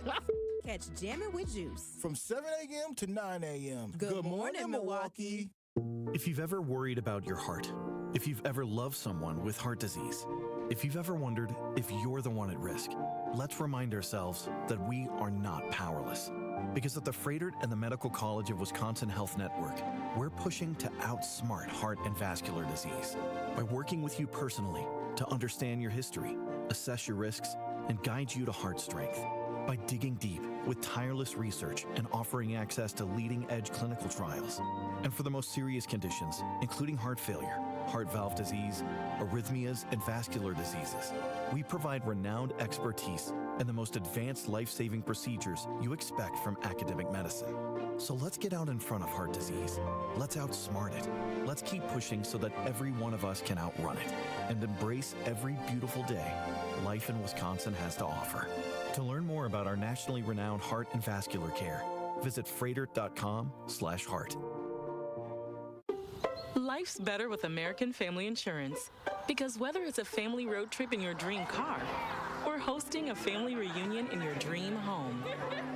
what? Catch Jammin' with Juice from 7 a.m. to 9 a.m. Good morning, Milwaukee. If you've ever worried about your heart, if you've ever loved someone with heart disease, if you've ever wondered if you're the one at risk, let's remind ourselves that we are not powerless. Because at the Froedtert and the Medical College of Wisconsin Health Network, we're pushing to outsmart heart and vascular disease by working with you personally to understand your history, assess your risks, and guide you to heart strength. By digging deep with tireless research and offering access to leading-edge clinical trials. And for the most serious conditions, including heart failure, heart valve disease, arrhythmias, and vascular diseases, we provide renowned expertise and the most advanced life-saving procedures you expect from academic medicine. So let's get out in front of heart disease. Let's outsmart it. Let's keep pushing so that every one of us can outrun it and embrace every beautiful day life in Wisconsin has to offer. To learn more about our nationally renowned heart and vascular care, visit Froedtert.com/heart. Life's better with American Family Insurance. Because whether it's a family road trip in your dream car or hosting a family reunion in your dream home,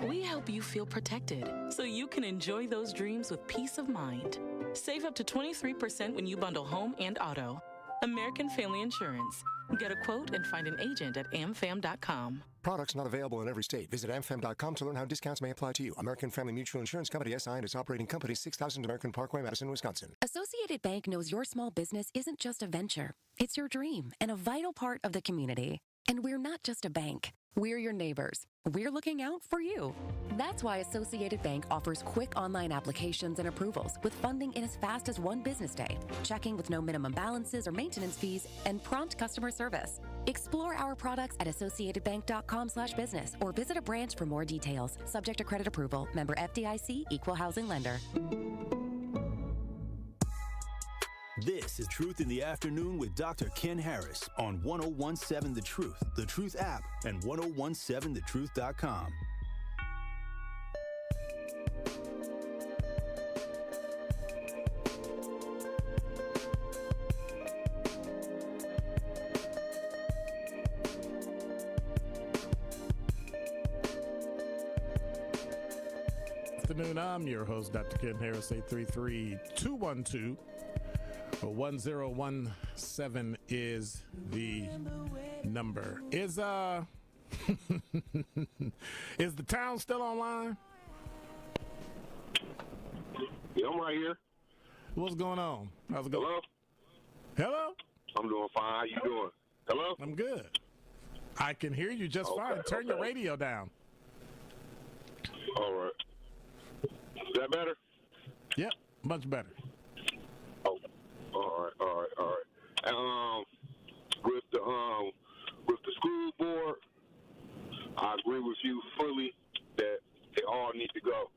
we help you feel protected so you can enjoy those dreams with peace of mind. Save up to 23% when you bundle home and auto. American Family Insurance. Get a quote and find an agent at amfam.com. Products not available in every state. Visit amfam.com to learn how discounts may apply to you. American Family Mutual Insurance Company, SI, and its operating company, 6000 American Parkway, Madison, Wisconsin. Associated Bank knows your small business isn't just a venture. It's your dream and a vital part of the community. And we're not just a bank. We're your neighbors. We're looking out for you. That's why Associated Bank offers quick online applications and approvals with funding in as fast as one business day, checking with no minimum balances or maintenance fees, and prompt customer service. Explore our products at associatedbank.com/business or visit a branch for more details. Subject to credit approval. Member FDIC, Equal Housing Lender. This is Truth in the Afternoon with Dr. Ken Harris on 1017 The Truth app, and 1017thetruth.com. Afternoon, I'm your host, Dr. Ken Harris. 833-212. 1017 is the number. Is the town still online? Yeah, I'm right here. What's going on? How's it going? Hello? Hello? I'm doing fine. How you doing? Hello? I'm good. I can hear you just fine. Turn your radio down. All right. Is that better? Yep, much better. Oh, all right. With the school board, I agree with you fully that they all need to go.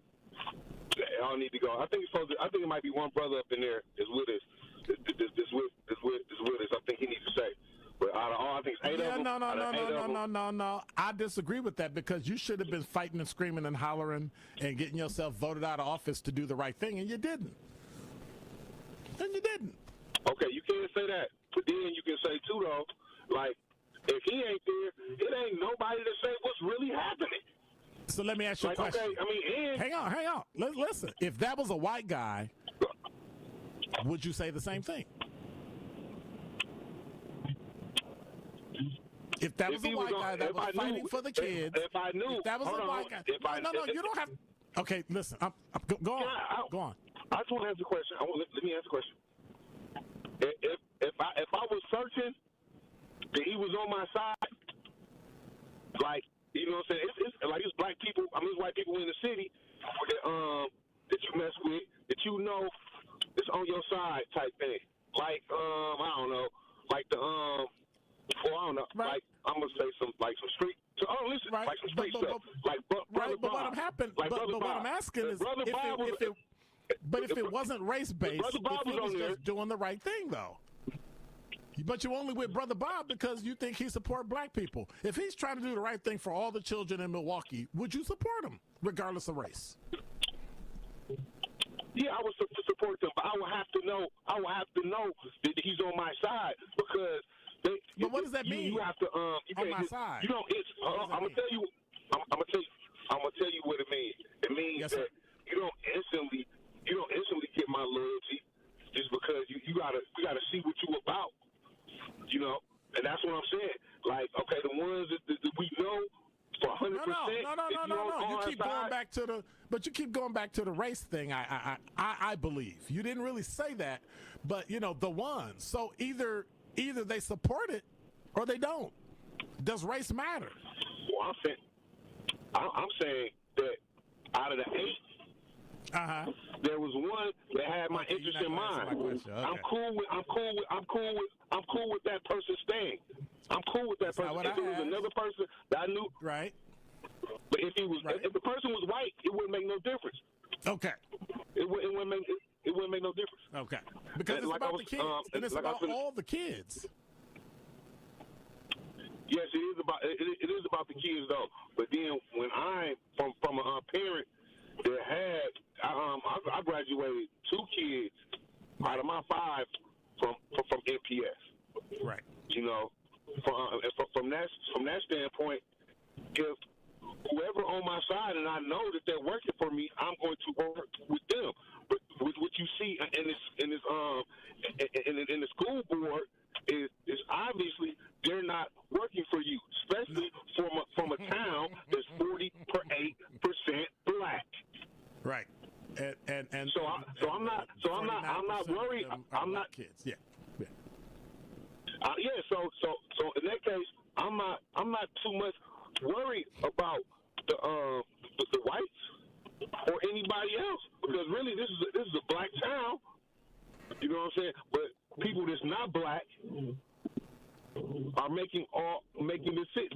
They all need to go. I think it might be one brother up in there is with us. This with us. I think he needs to say. But out of all, I think it's 8 of them. No. I disagree with that because you should have been fighting and screaming and hollering and getting yourself voted out of office to do the right thing, and you didn't. Okay, you can't say that. But then you can say, too, though, like, if he ain't there, it ain't nobody to say what's really happening. So let me ask you a question. Okay, I mean, hang on. Listen, if that was a white guy, would you say the same thing? If that was a white guy that was fighting for the kids, if I knew, if that was a white guy, no, you don't have. Okay, listen, go on. I just want to ask a question. Let me ask a question. If I was searching, and he was on my side, like, you know what I'm saying? It's like it's black people. I mean, it's white people in the city that you mess with, that you know it's on your side type thing. Like I don't know, like the I don't know, right. Like I'm gonna say some street. So, listen, right. Like some street stuff. Like right, but what happened? But what I'm asking is if it wasn't race based, if he was just doing the right thing though. But you only with Brother Bob because you think he support black people. If he's trying to do the right thing for all the children in Milwaukee, would you support him regardless of race? Yeah, I would support them, but I would have to know that he's on my side because. But what does that mean? You have to on my side. You know, I'm gonna tell you what it means. It means that you don't instantly get my loyalty just because you gotta see what you about. You know, and that's what I'm saying. Like, okay, the ones that we know for 100%. No. You keep going back to you keep going back to the race thing. I believe you didn't really say that, but you know the ones. So either they support it or they don't. Does race matter? Well, I'm saying that out of the 8, there was one that had my interest in mind. Okay. I'm cool with that person staying. I'm cool with that person. If it was another person that I knew, right? But if the person was white, it wouldn't make no difference. Okay. It wouldn't make no difference. Okay. Because it's about the kids, and it's about all the kids. Yes, it is about the kids though. But then when I'm from a parent that had I graduated 2 kids out of my 5 from MPS. Right. You know, from that standpoint, if whoever on my side and I know that they're working for me, I'm going to work with them. But what you see in the school board is obviously they're not working for you, especially from a town that's 48% black. Right. And so I'm not worried. I'm not kids. Yeah. So in that case, I'm not too much worried about the whites or anybody else, because really this is a black town. You know what I'm saying? But people that's not black are making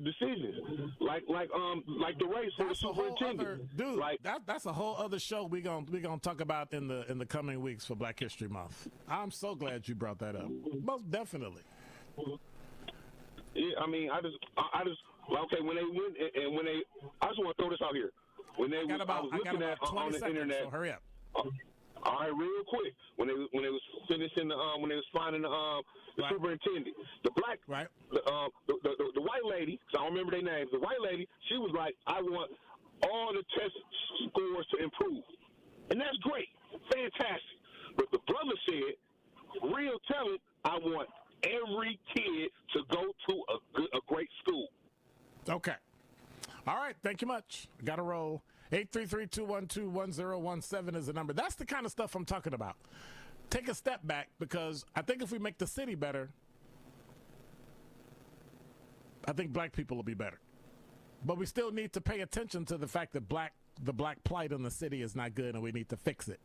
decisions like the race for the superintendent. Dude, that's a whole other show we're gonna talk about in the coming weeks for Black History Month. I'm so glad you brought that up. Most definitely. Yeah, I mean, I just okay, when they went and I just want to throw this out here. When they I was looking at on the internet. So hurry up. All right, real quick. When they was finishing when they was finding the superintendent, the black, the white lady, 'cause I don't remember their names. The white lady, she was like, I want all the test scores to improve, and that's great, fantastic. But the brother said, real talent, I want every kid to go to a great school. Okay. All right. Thank you much. Got to roll. 833-212-1017 is the number. That's the kind of stuff I'm talking about. Take a step back, because I think if we make the city better, I think black people will be better. But we still need to pay attention to the fact that the black plight in the city is not good, and we need to fix it.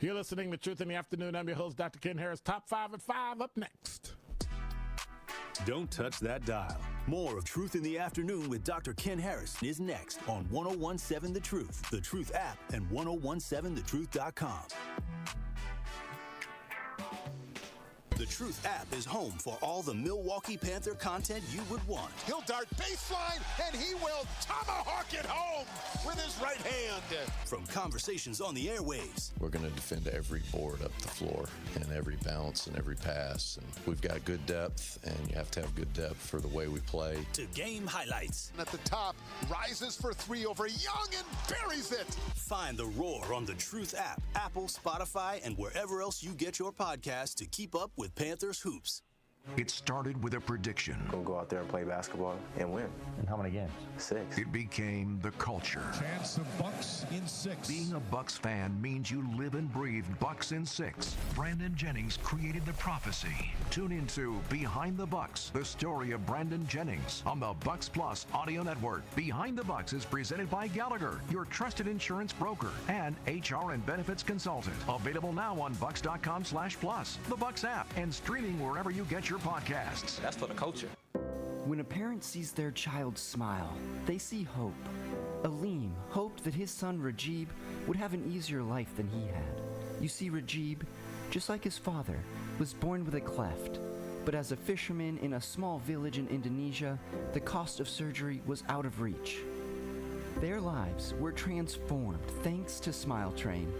You're listening to Truth in the Afternoon. I'm your host, Dr. Ken Harris. Top 5 at 5 up next. Don't touch that dial. More of Truth in the Afternoon with Dr. Ken Harris is next on 1017 The Truth, The Truth app, and 1017thetruth.com. The Truth app is home for all the Milwaukee Panther content you would want. He'll dart baseline, and he will tomahawk it home with his right hand. From conversations on the airwaves. We're going to defend every board up the floor and every bounce and every pass. And we've got good depth, and you have to have good depth for the way we play. To game highlights. At the top, rises for 3 over Young and buries it. Find The Roar on the Truth app, Apple, Spotify, and wherever else you get your podcasts to keep up with Panthers hoops. It started with a prediction. We'll go out there and play basketball and win. And how many games? 6. It became the culture. Chance of Bucks in 6. Being a Bucks fan means you live and breathe Bucks in 6. Brandon Jennings created the prophecy. Tune into Behind the Bucks, the story of Brandon Jennings on the Bucks Plus audio network. Behind the Bucks is presented by Gallagher, your trusted insurance broker and HR and benefits consultant. Available now on bucks.com/plus, the Bucks app, and streaming wherever you get your podcasts. That's for the culture. When a parent sees their child smile, they see hope. Aleem hoped that his son Rajib would have an easier life than he had. You see, Rajib, just like his father, was born with a cleft. But as a fisherman in a small village in Indonesia, the cost of surgery was out of reach. Their lives were transformed thanks to Smile Train,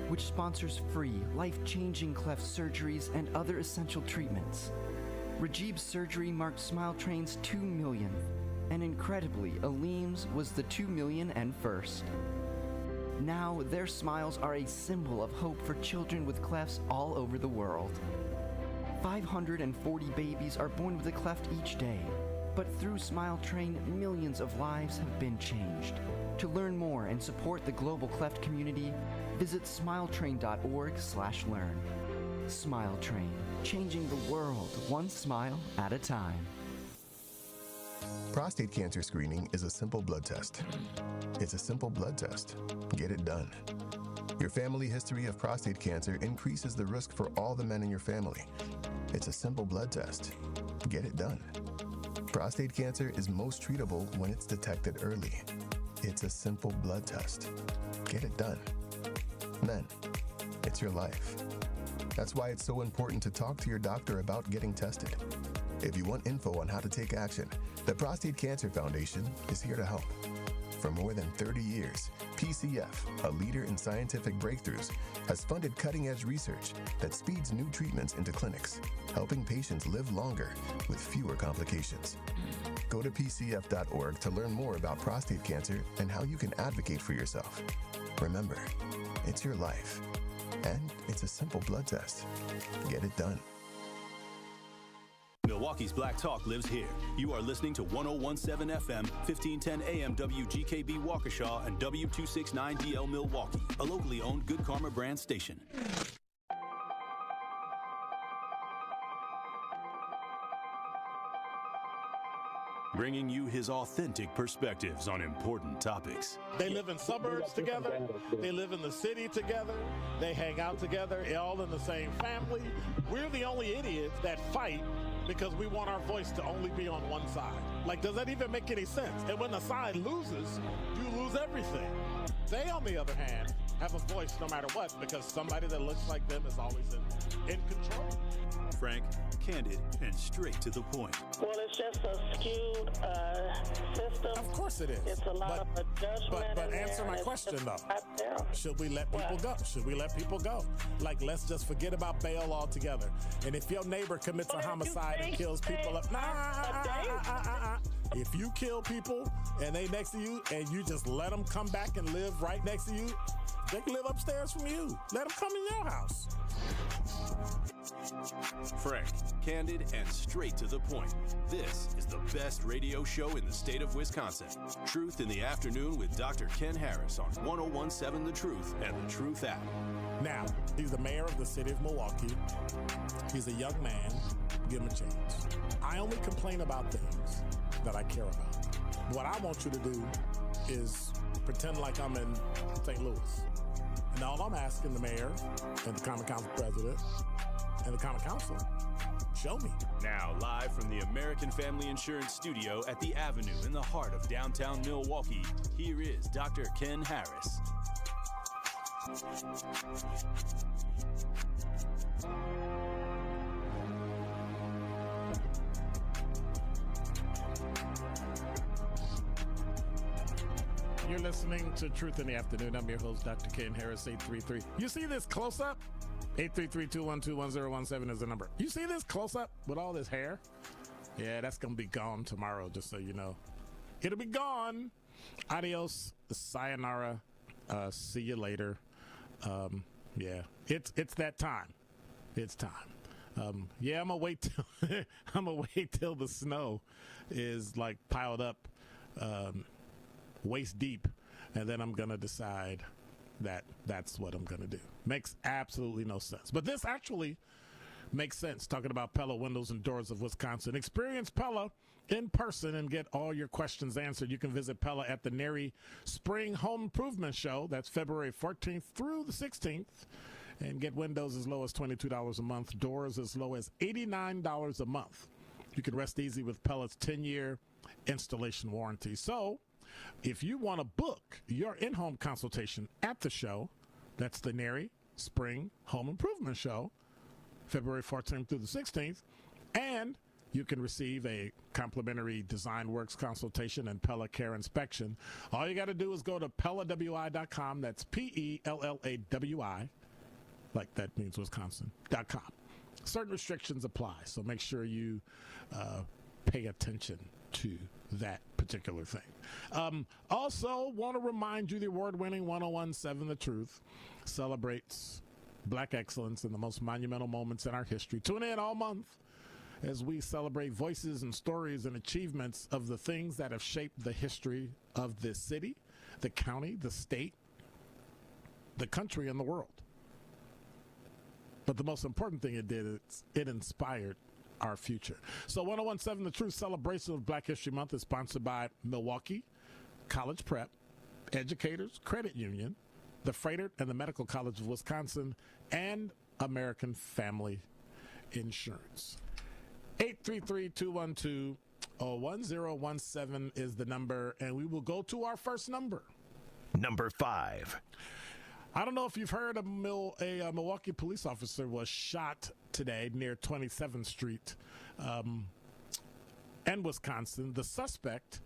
which sponsors free, life-changing cleft surgeries and other essential treatments. Rajib's surgery marked Smile Train's 2 millionth, and incredibly, Aleem's was the 2 million and first. Now, their smiles are a symbol of hope for children with clefts all over the world. 540 babies are born with a cleft each day, but through Smile Train, millions of lives have been changed. To learn more and support the global cleft community, visit smiletrain.org/learn. Smile Train, changing the world one smile at a time. Prostate cancer screening is a simple blood test. It's a simple blood test. Get it done. Your family history of prostate cancer increases the risk for all the men in your family. It's a simple blood test. Get it done. Prostate cancer is most treatable when it's detected early. It's a simple blood test. Get it done. Men, it's your life. That's why it's so important to talk to your doctor about getting tested. If you want info on how to take action, the Prostate Cancer Foundation is here to help. For more than 30 years, PCF, a leader in scientific breakthroughs, has funded cutting-edge research that speeds new treatments into clinics, helping patients live longer with fewer complications. Go to pcf.org to learn more about prostate cancer and how you can advocate for yourself. Remember, it's your life, and it's a simple blood test. Get it done. Milwaukee's Black Talk lives here. You are listening to 1017 FM, 1510 AM WGKB Waukesha and W269DL Milwaukee, a locally owned Good Karma brand station. Bringing you his authentic perspectives on important topics. They live in suburbs together. They live in the city together. They hang out together, all in the same family. We're the only idiots that fight because we want our voice to only be on one side. Like, does that even make any sense? And when the side loses, you lose everything. They, on the other hand, have a voice no matter what because somebody that looks like them is always in control. Frank, candid, and straight to the point. Well, it's just a skewed system. Of course it is. It's a lot of judgment. But answer my question, though. Should we let people go? Should we let people go? Like, let's just forget about bail altogether. And if your neighbor commits a homicide and kills people up, if you kill people and they next to you and you just let them come back and live right next to you, they can live upstairs from you. Let them come in your house. Frank, candid, and straight to the point. This is the best radio show in the state of Wisconsin. Truth in the Afternoon with Dr. Ken Harris on 1017 The Truth and The Truth app. Now, he's the mayor of the city of Milwaukee. He's a young man. Give him a chance. I only complain about things that I care about. What I want you to do is pretend like I'm in St. Louis. And all I'm asking the mayor and the Common Council president and the Common Council, show me. Now, live from the American Family Insurance Studio at the Avenue in the heart of downtown Milwaukee, here is Dr. Ken Harris. You're listening to Truth in the Afternoon. I'm your host, Dr. Ken Harris, 833. You see this close-up? 833-212-1017 is the number. You see this close-up with all this hair? Yeah, that's going to be gone tomorrow, just so you know. It'll be gone. Adios. Sayonara. See you later. Yeah, it's that time. It's time. Yeah, I'm going to wait till the snow is like piled up waist deep, and then I'm gonna decide that that's what I'm gonna do. Makes absolutely no sense, but this actually makes sense. Talking about Pella Windows and Doors of Wisconsin. Experience Pella in person and get all your questions answered. You can visit Pella at the NARI Spring Home Improvement Show. That's February 14th through the 16th, and get windows as low as $22 a month, doors as low as $89 a month. You can rest easy with Pella's 10-year installation warranty. So if you want to book your in-home consultation at the show, that's the NARI Spring Home Improvement Show, February 14th through the 16th, and you can receive a complimentary Design Works consultation and Pella Care inspection. All you got to do is go to PellaWI.com. That's PellaWI, like that means Wisconsin.com. Certain restrictions apply, so make sure you pay attention to that particular thing. Also, want to remind you the award-winning 1017 The Truth celebrates Black excellence in the most monumental moments in our history. Tune in all month as we celebrate voices and stories and achievements of the things that have shaped the history of this city, the county, the state, the country, and the world. But the most important thing it did is it inspired our future. So 1017 The Truth celebration of Black History Month is sponsored by Milwaukee College Prep, Educators Credit Union, the Freighter and the Medical College of Wisconsin, and American Family Insurance. 833-212-1017 is the number, and we will go to our first number. Number 5. I don't know if you've heard a Milwaukee police officer was shot today near 27th Street. and Wisconsin. The suspect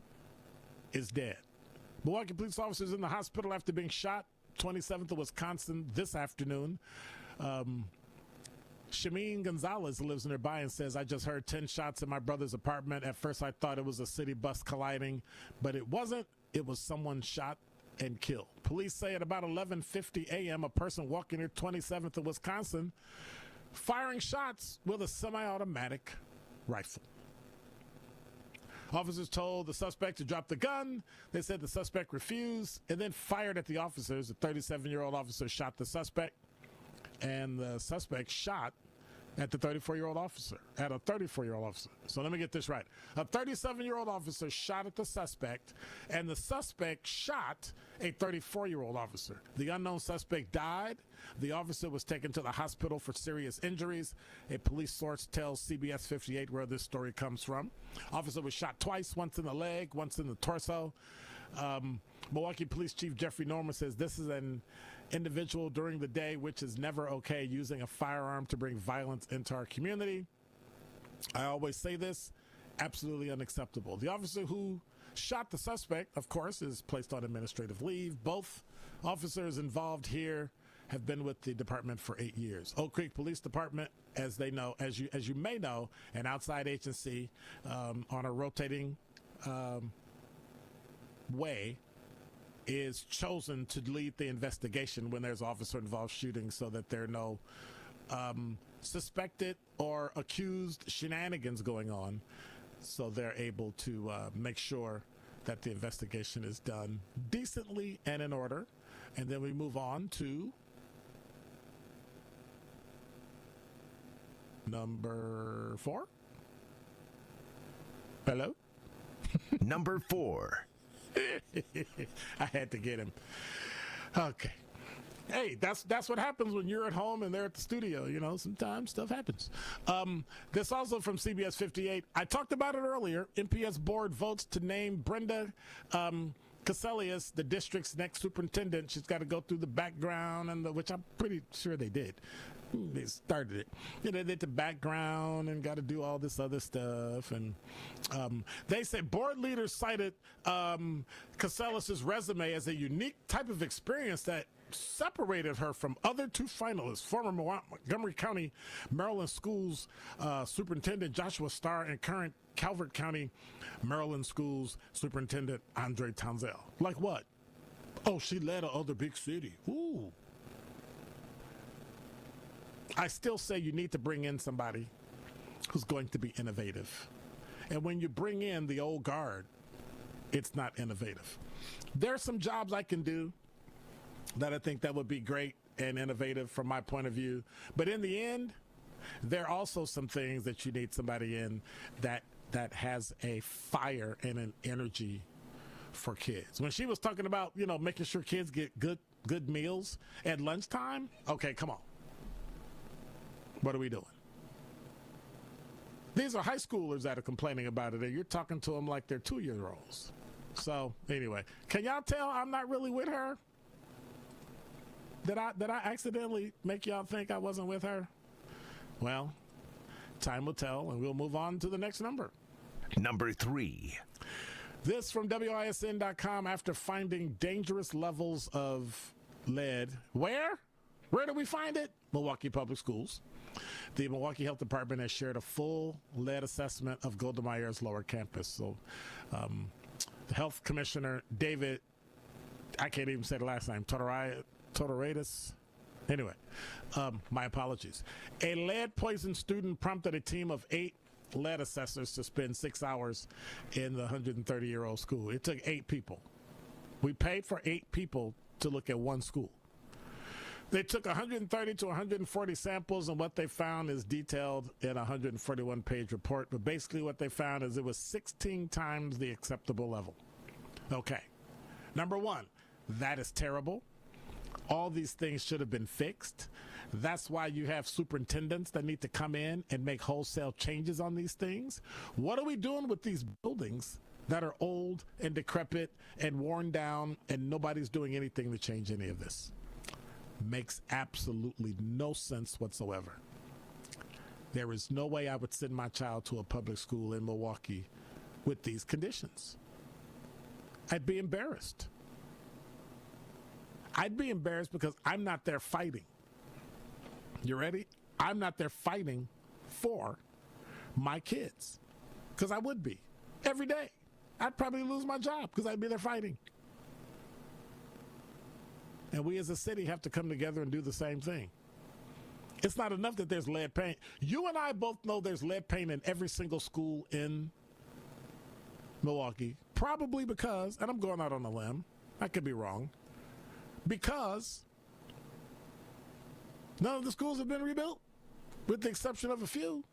is dead. Milwaukee police officers in the hospital after being shot, 27th of Wisconsin this afternoon. Shameen Gonzalez lives nearby and says, I just heard 10 shots in my brother's apartment. At first I thought it was a city bus colliding, but it wasn't. It was someone shot and killed. Police say at about 11:50 a.m., a person walking near 27th of Wisconsin firing shots with a semi-automatic rifle. Officers told the suspect to drop the gun. They said the suspect refused and then fired at the officers. A 37-year-old officer shot the suspect, and the suspect shot at the 34-year-old officer, at a 34-year-old officer. So let me get this right. A 37-year-old officer shot at the suspect, and the suspect shot a 34-year-old officer. The unknown suspect died. The officer was taken to the hospital for serious injuries. A police source tells CBS 58 where this story comes from. Officer was shot twice, once in the leg, once in the torso. Milwaukee Police Chief Jeffrey Norman says this is an individual during the day, which is never okay, using a firearm to bring violence into our community. I always say this, absolutely unacceptable. The officer who shot the suspect, of course, is placed on administrative leave. Both officers involved here have been with the department for 8 years. Oak Creek Police Department, as they know, as you may know, an outside agency on a rotating way, is chosen to lead the investigation when there's officer-involved shooting, so that there are no suspected or accused shenanigans going on, so they're able to make sure that the investigation is done decently and in order. And then we move on to number 4. Hello? Number 4. I had to get him. Okay. Hey, that's what happens when you're at home and they're at the studio. You know, sometimes stuff happens. This also from CBS 58. I talked about it earlier. MPS board votes to name Brenda Cassellius the district's next superintendent. She's got to go through the background, and which I'm pretty sure they did. They started it. You know, they did the background and got to do all this other stuff. And they said board leaders cited Cassellius' resume as a unique type of experience that separated her from other 2 finalists, former Montgomery County, Maryland Schools Superintendent Joshua Starr and current Calvert County, Maryland Schools Superintendent Andre Townsell. Like what? Oh, she led another big city. Ooh. I still say you need to bring in somebody who's going to be innovative. And when you bring in the old guard, it's not innovative. There are some jobs I can do that I think that would be great and innovative from my point of view. But in the end, there are also some things that you need somebody in that has a fire and an energy for kids. When she was talking about, you know, making sure kids get good meals at lunchtime, okay, come on. What are we doing? These are high schoolers that are complaining about it, and you're talking to them like they're 2-year-olds. So anyway, can y'all tell I'm not really with her? Did I accidentally make y'all think I wasn't with her? Well, time will tell, and we'll move on to the next number. Number 3. This from WISN.com. After finding dangerous levels of lead, where do we find it? Milwaukee Public Schools. The Milwaukee Health Department has shared a full lead assessment of Golda Meir's lower campus. So the health commissioner, David, I can't even say the last name, Todoradis. Anyway, my apologies. A lead-poisoned student prompted a team of 8 lead assessors to spend 6 hours in the 130-year-old school. It took 8 people. We paid for 8 people to look at one school. They took 130 to 140 samples, and what they found is detailed in a 141-page report. But basically what they found is it was 16 times the acceptable level. Okay. Number 1, that is terrible. All these things should have been fixed. That's why you have superintendents that need to come in and make wholesale changes on these things. What are we doing with these buildings that are old and decrepit and worn down, and nobody's doing anything to change any of this? Makes absolutely no sense whatsoever. There is no way I would send my child to a public school in Milwaukee with these conditions. I'd be embarrassed. I'd be embarrassed because I'm not there fighting. You ready? I'm not there fighting for my kids, because I would be every day. I'd probably lose my job because I'd be there fighting. And we as a city have to come together and do the same thing. It's not enough that there's lead paint. You and I both know there's lead paint in every single school in Milwaukee, probably because, and I'm going out on a limb, I could be wrong, because none of the schools have been rebuilt, with the exception of a few.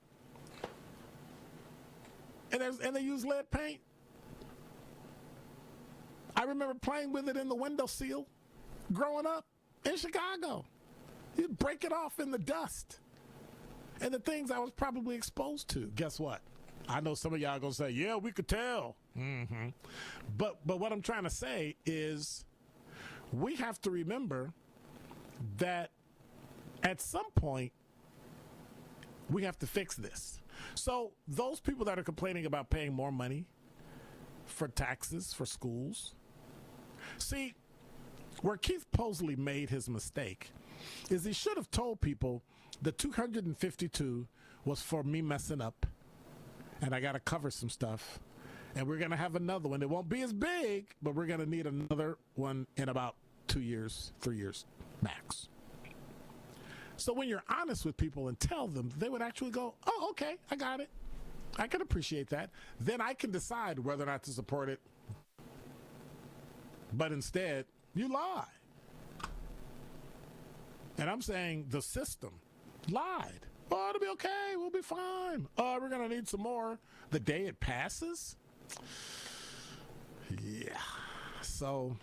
And they use lead paint. I remember playing with it in the windowsill growing up in Chicago. You'd break it off in the dust. And the things I was probably exposed to, guess what? I know some of y'all going to say, yeah, we could tell. Mm-hmm. But what I'm trying to say is we have to remember that at some point we have to fix this. So those people that are complaining about paying more money for taxes for schools, see, where Keith Posley made his mistake is he should have told people the 252 was for me messing up, and I got to cover some stuff, and we're going to have another one. It won't be as big, but we're going to need another one in about 2 years, 3 years max. So when you're honest with people and tell them, they would actually go, oh, okay, I got it. I can appreciate that. Then I can decide whether or not to support it. But instead, you lie. And I'm saying the system lied. Oh, it'll be okay. We'll be fine. Oh, we're going to need some more the day it passes. Yeah. So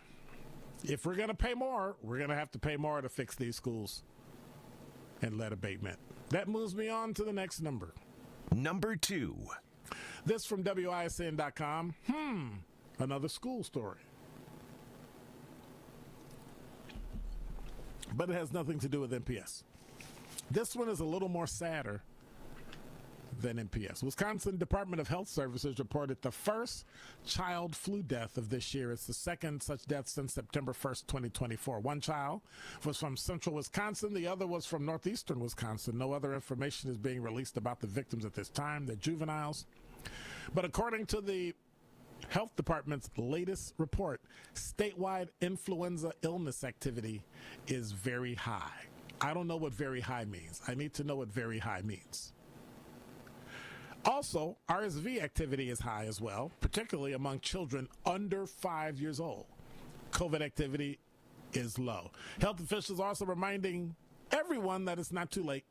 if we're going to pay more, we're going to have to pay more to fix these schools and lead abatement. That moves me on to the next number. Number 2. This from WISN.com. Another school story. But it has nothing to do with MPS. This one is a little more sadder than MPS. Wisconsin Department of Health Services reported the first child flu death of this year. It's the second such death since September 1st, 2024. One child was from central Wisconsin. The other was from northeastern Wisconsin. No other information is being released about the victims at this time. They're juveniles. But according to the Health Department's latest report, statewide influenza illness activity is very high. I don't know what very high means. I need to know what very high means. Also, RSV activity is high as well, particularly among children under 5 years old. COVID activity is low. Health officials are also reminding everyone that it's not too late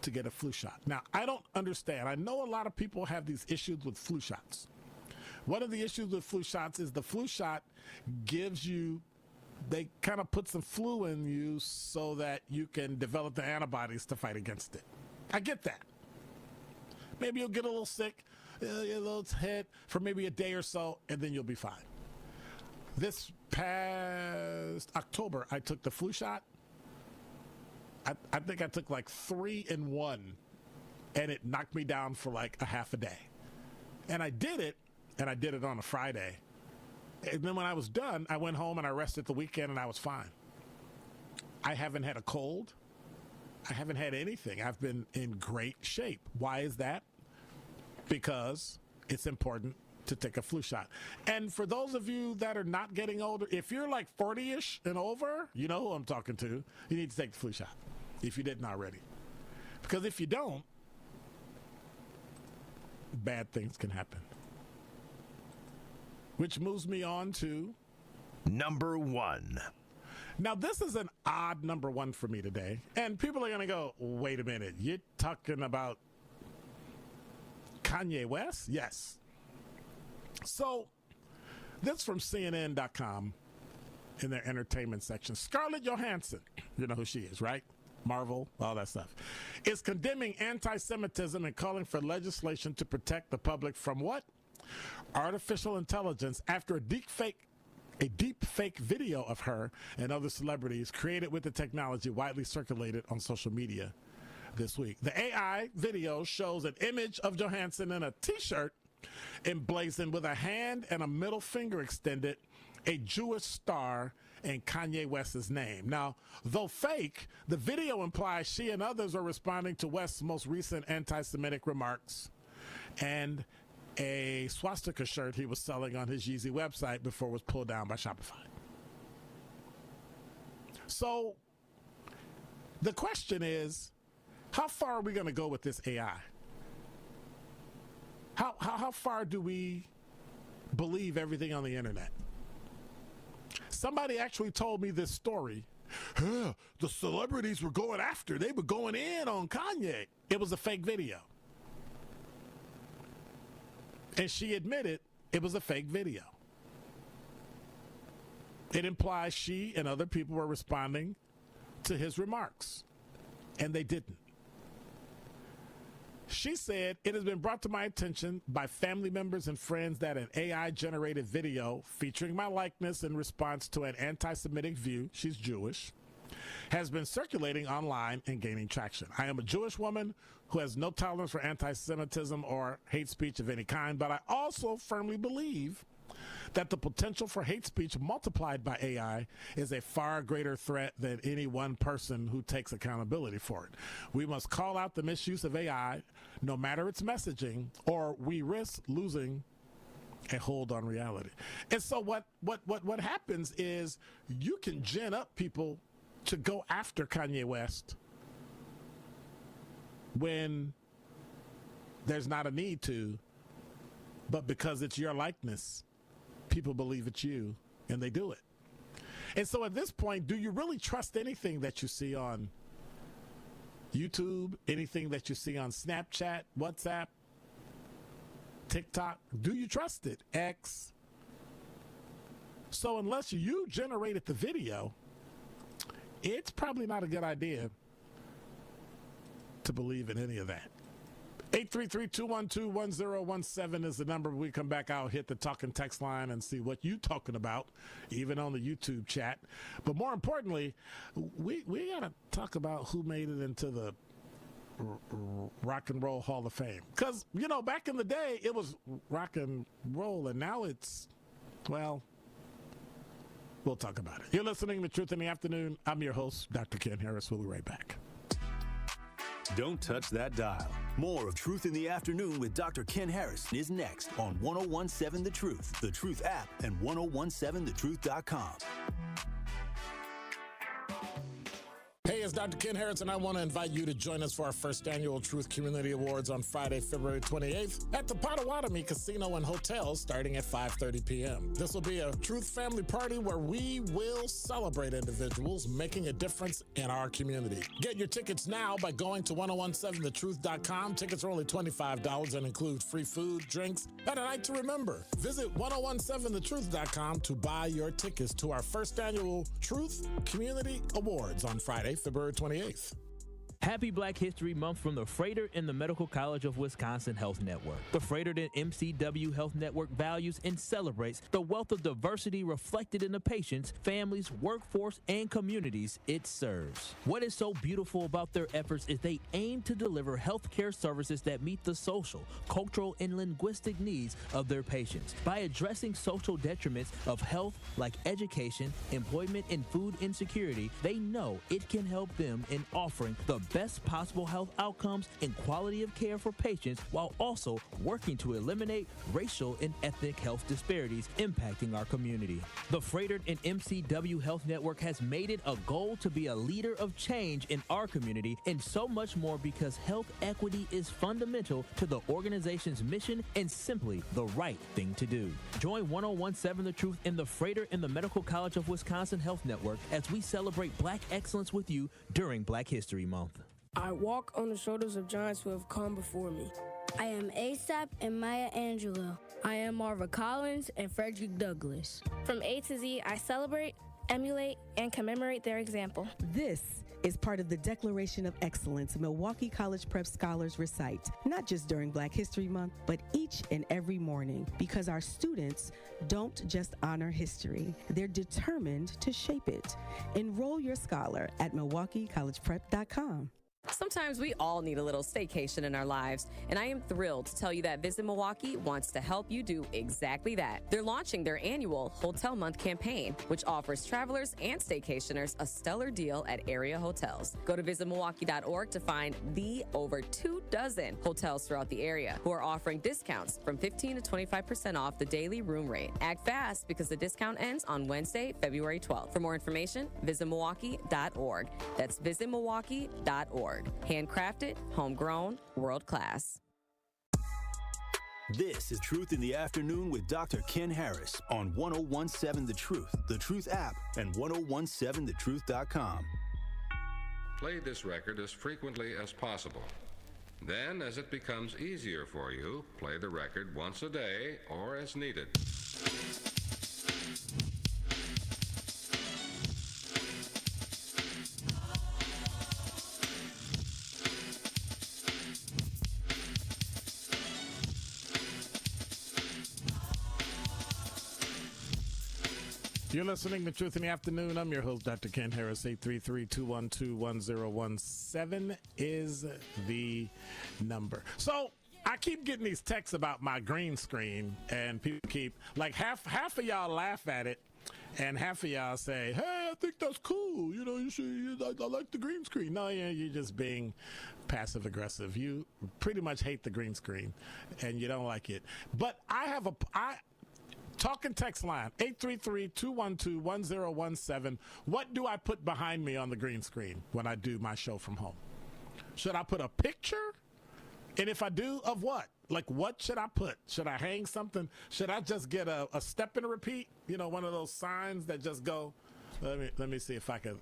to get a flu shot. Now, I don't understand. I know a lot of people have these issues with flu shots. One of the issues with flu shots is the flu shot gives you, they kind of put some flu in you so that you can develop the antibodies to fight against it. I get that. Maybe you'll get a little sick, a little hit for maybe a day or so, and then you'll be fine. This past October, I took the flu shot. I think I took like 3 in 1, and it knocked me down for like a half a day. And I did it on a Friday. And then when I was done, I went home and I rested the weekend, and I was fine. I haven't had a cold. I haven't had anything. I've been in great shape. Why is that? Because it's important to take a flu shot. And for those of you that are not getting older, if you're like 40-ish and over, you know who I'm talking to, you need to take the flu shot if you didn't already. Because if you don't, bad things can happen. Which moves me on to number 1. Now, this is an odd number 1 for me today. And people are going to go, wait a minute, you're talking about Kanye West? Yes. So, this from CNN.com in their entertainment section. Scarlett Johansson, you know who she is, right? Marvel, all that stuff, is condemning anti-Semitism and calling for legislation to protect the public from what? Artificial intelligence after a deep fake video of her and other celebrities created with the technology widely circulated on social media this week. The AI video shows an image of Johansson in a t-shirt emblazoned with a hand and a middle finger extended a Jewish star in Kanye West's name. Now, though fake, the video implies she and others are responding to West's most recent anti-Semitic remarks and a swastika shirt he was selling on his Yeezy website before it was pulled down by Shopify. So the question is, how far are we going to go with this AI? How far do we believe everything on the internet? Somebody actually told me this story. The celebrities were going after. They were going in on Kanye. It was a fake video. And she admitted it was a fake video. It implies she and other people were responding to his remarks. And they didn't. She said, it has been brought to my attention by family members and friends that an AI-generated video featuring my likeness in response to an anti-Semitic view, she's Jewish, has been circulating online and gaining traction. I am a Jewish woman who has no tolerance for anti-Semitism or hate speech of any kind, but I also firmly believe that the potential for hate speech multiplied by AI is a far greater threat than any one person who takes accountability for it. We must call out the misuse of AI, no matter its messaging, or we risk losing a hold on reality. And so what happens is you can gin up people to go after Kanye West when there's not a need to, but because it's your likeness, people believe it's you, and they do it. And so at this point, do you really trust anything that you see on YouTube, anything that you see on Snapchat, WhatsApp, TikTok? Do you trust it? X? So unless you generated the video, it's probably not a good idea to believe in any of that. 833-212-1017 is the number. When we come back, I'll hit the talk and text line and see what you talking about, even on the YouTube chat. But more importantly, we got to talk about who made it into the Rock and Roll Hall of Fame. Because, you know, back in the day, it was rock and roll, and now it's, well, we'll talk about it. You're listening to Truth in the Afternoon. I'm your host, Dr. Ken Harris. We'll be right back. Don't touch that dial. More of Truth in the Afternoon with Dr. Ken Harris is next on 1017 The Truth, The Truth app, and 1017thetruth.com. Hey, it's Dr. Ken Harris, and I want to invite you to join us for our first annual Truth Community Awards on Friday, February 28th at the Potawatomi Casino and Hotel starting at 5:30 p.m. This will be a Truth family party where we will celebrate individuals making a difference in our community. Get your tickets now by going to 1017thetruth.com. Tickets are only $25 and include free food, drinks, and a night to remember. Visit 1017thetruth.com to buy your tickets to our first annual Truth Community Awards on Friday, February 28th. Happy Black History Month from the Froedtert and the Medical College of Wisconsin Health Network. The Froedtert and MCW Health Network values and celebrates the wealth of diversity reflected in the patients, families, workforce, and communities it serves. What is so beautiful about their efforts is they aim to deliver healthcare services that meet the social, cultural, and linguistic needs of their patients. By addressing social detriments of health like education, employment, and food insecurity, they know it can help them in offering the best possible health outcomes and quality of care for patients while also working to eliminate racial and ethnic health disparities impacting our community. The Froedtert and MCW Health Network has made it a goal to be a leader of change in our community and so much more because health equity is fundamental to the organization's mission and simply the right thing to do. Join 1017 The Truth in the Froedtert and the Medical College of Wisconsin Health Network as we celebrate Black excellence with you during Black History Month. I walk on the shoulders of giants who have come before me. I am ASAP and Maya Angelou. I am Marva Collins and Frederick Douglass. From A to Z, I celebrate, emulate, and commemorate their example. This is part of the Declaration of Excellence Milwaukee College Prep Scholars recite, not just during Black History Month, but each and every morning, because our students don't just honor history, they're determined to shape it. Enroll your scholar at MilwaukeeCollegePrep.com. Sometimes we all need a little staycation in our lives, and I am thrilled to tell you that Visit Milwaukee wants to help you do exactly that. They're launching their annual Hotel Month campaign, which offers travelers and staycationers a stellar deal at area hotels. Go to visitmilwaukee.org to find the over 24 hotels throughout the area who are offering discounts from 15 to 25% off the daily room rate. Act fast because the discount ends on Wednesday, February 12th. For more information, visit milwaukee.org. That's visitmilwaukee.org. Handcrafted, homegrown, world class. This is Truth in the Afternoon with Dr. Ken Harris on 1017 The Truth app, and 1017thetruth.com. Play this record as frequently as possible. Then, as it becomes easier for you, play the record once a day or as needed. You're listening to Truth in the Afternoon. I'm your host, Dr. Ken Harris. 833-212-1017 is the number. So I keep getting these texts about my green screen, and people keep, like, half of y'all laugh at it, and half of y'all say, hey, I think that's cool. You know, I like the green screen. No, you're just being passive aggressive. You pretty much hate the green screen, and you don't like it. But Talk and text line, 833-212-1017. What do I put behind me on the green screen when I do my show from home? Should I put a picture? And if I do, of what? Like, what should I put? Should I hang something? Should I just get a step and repeat? You know, one of those signs that just go, let me see if I can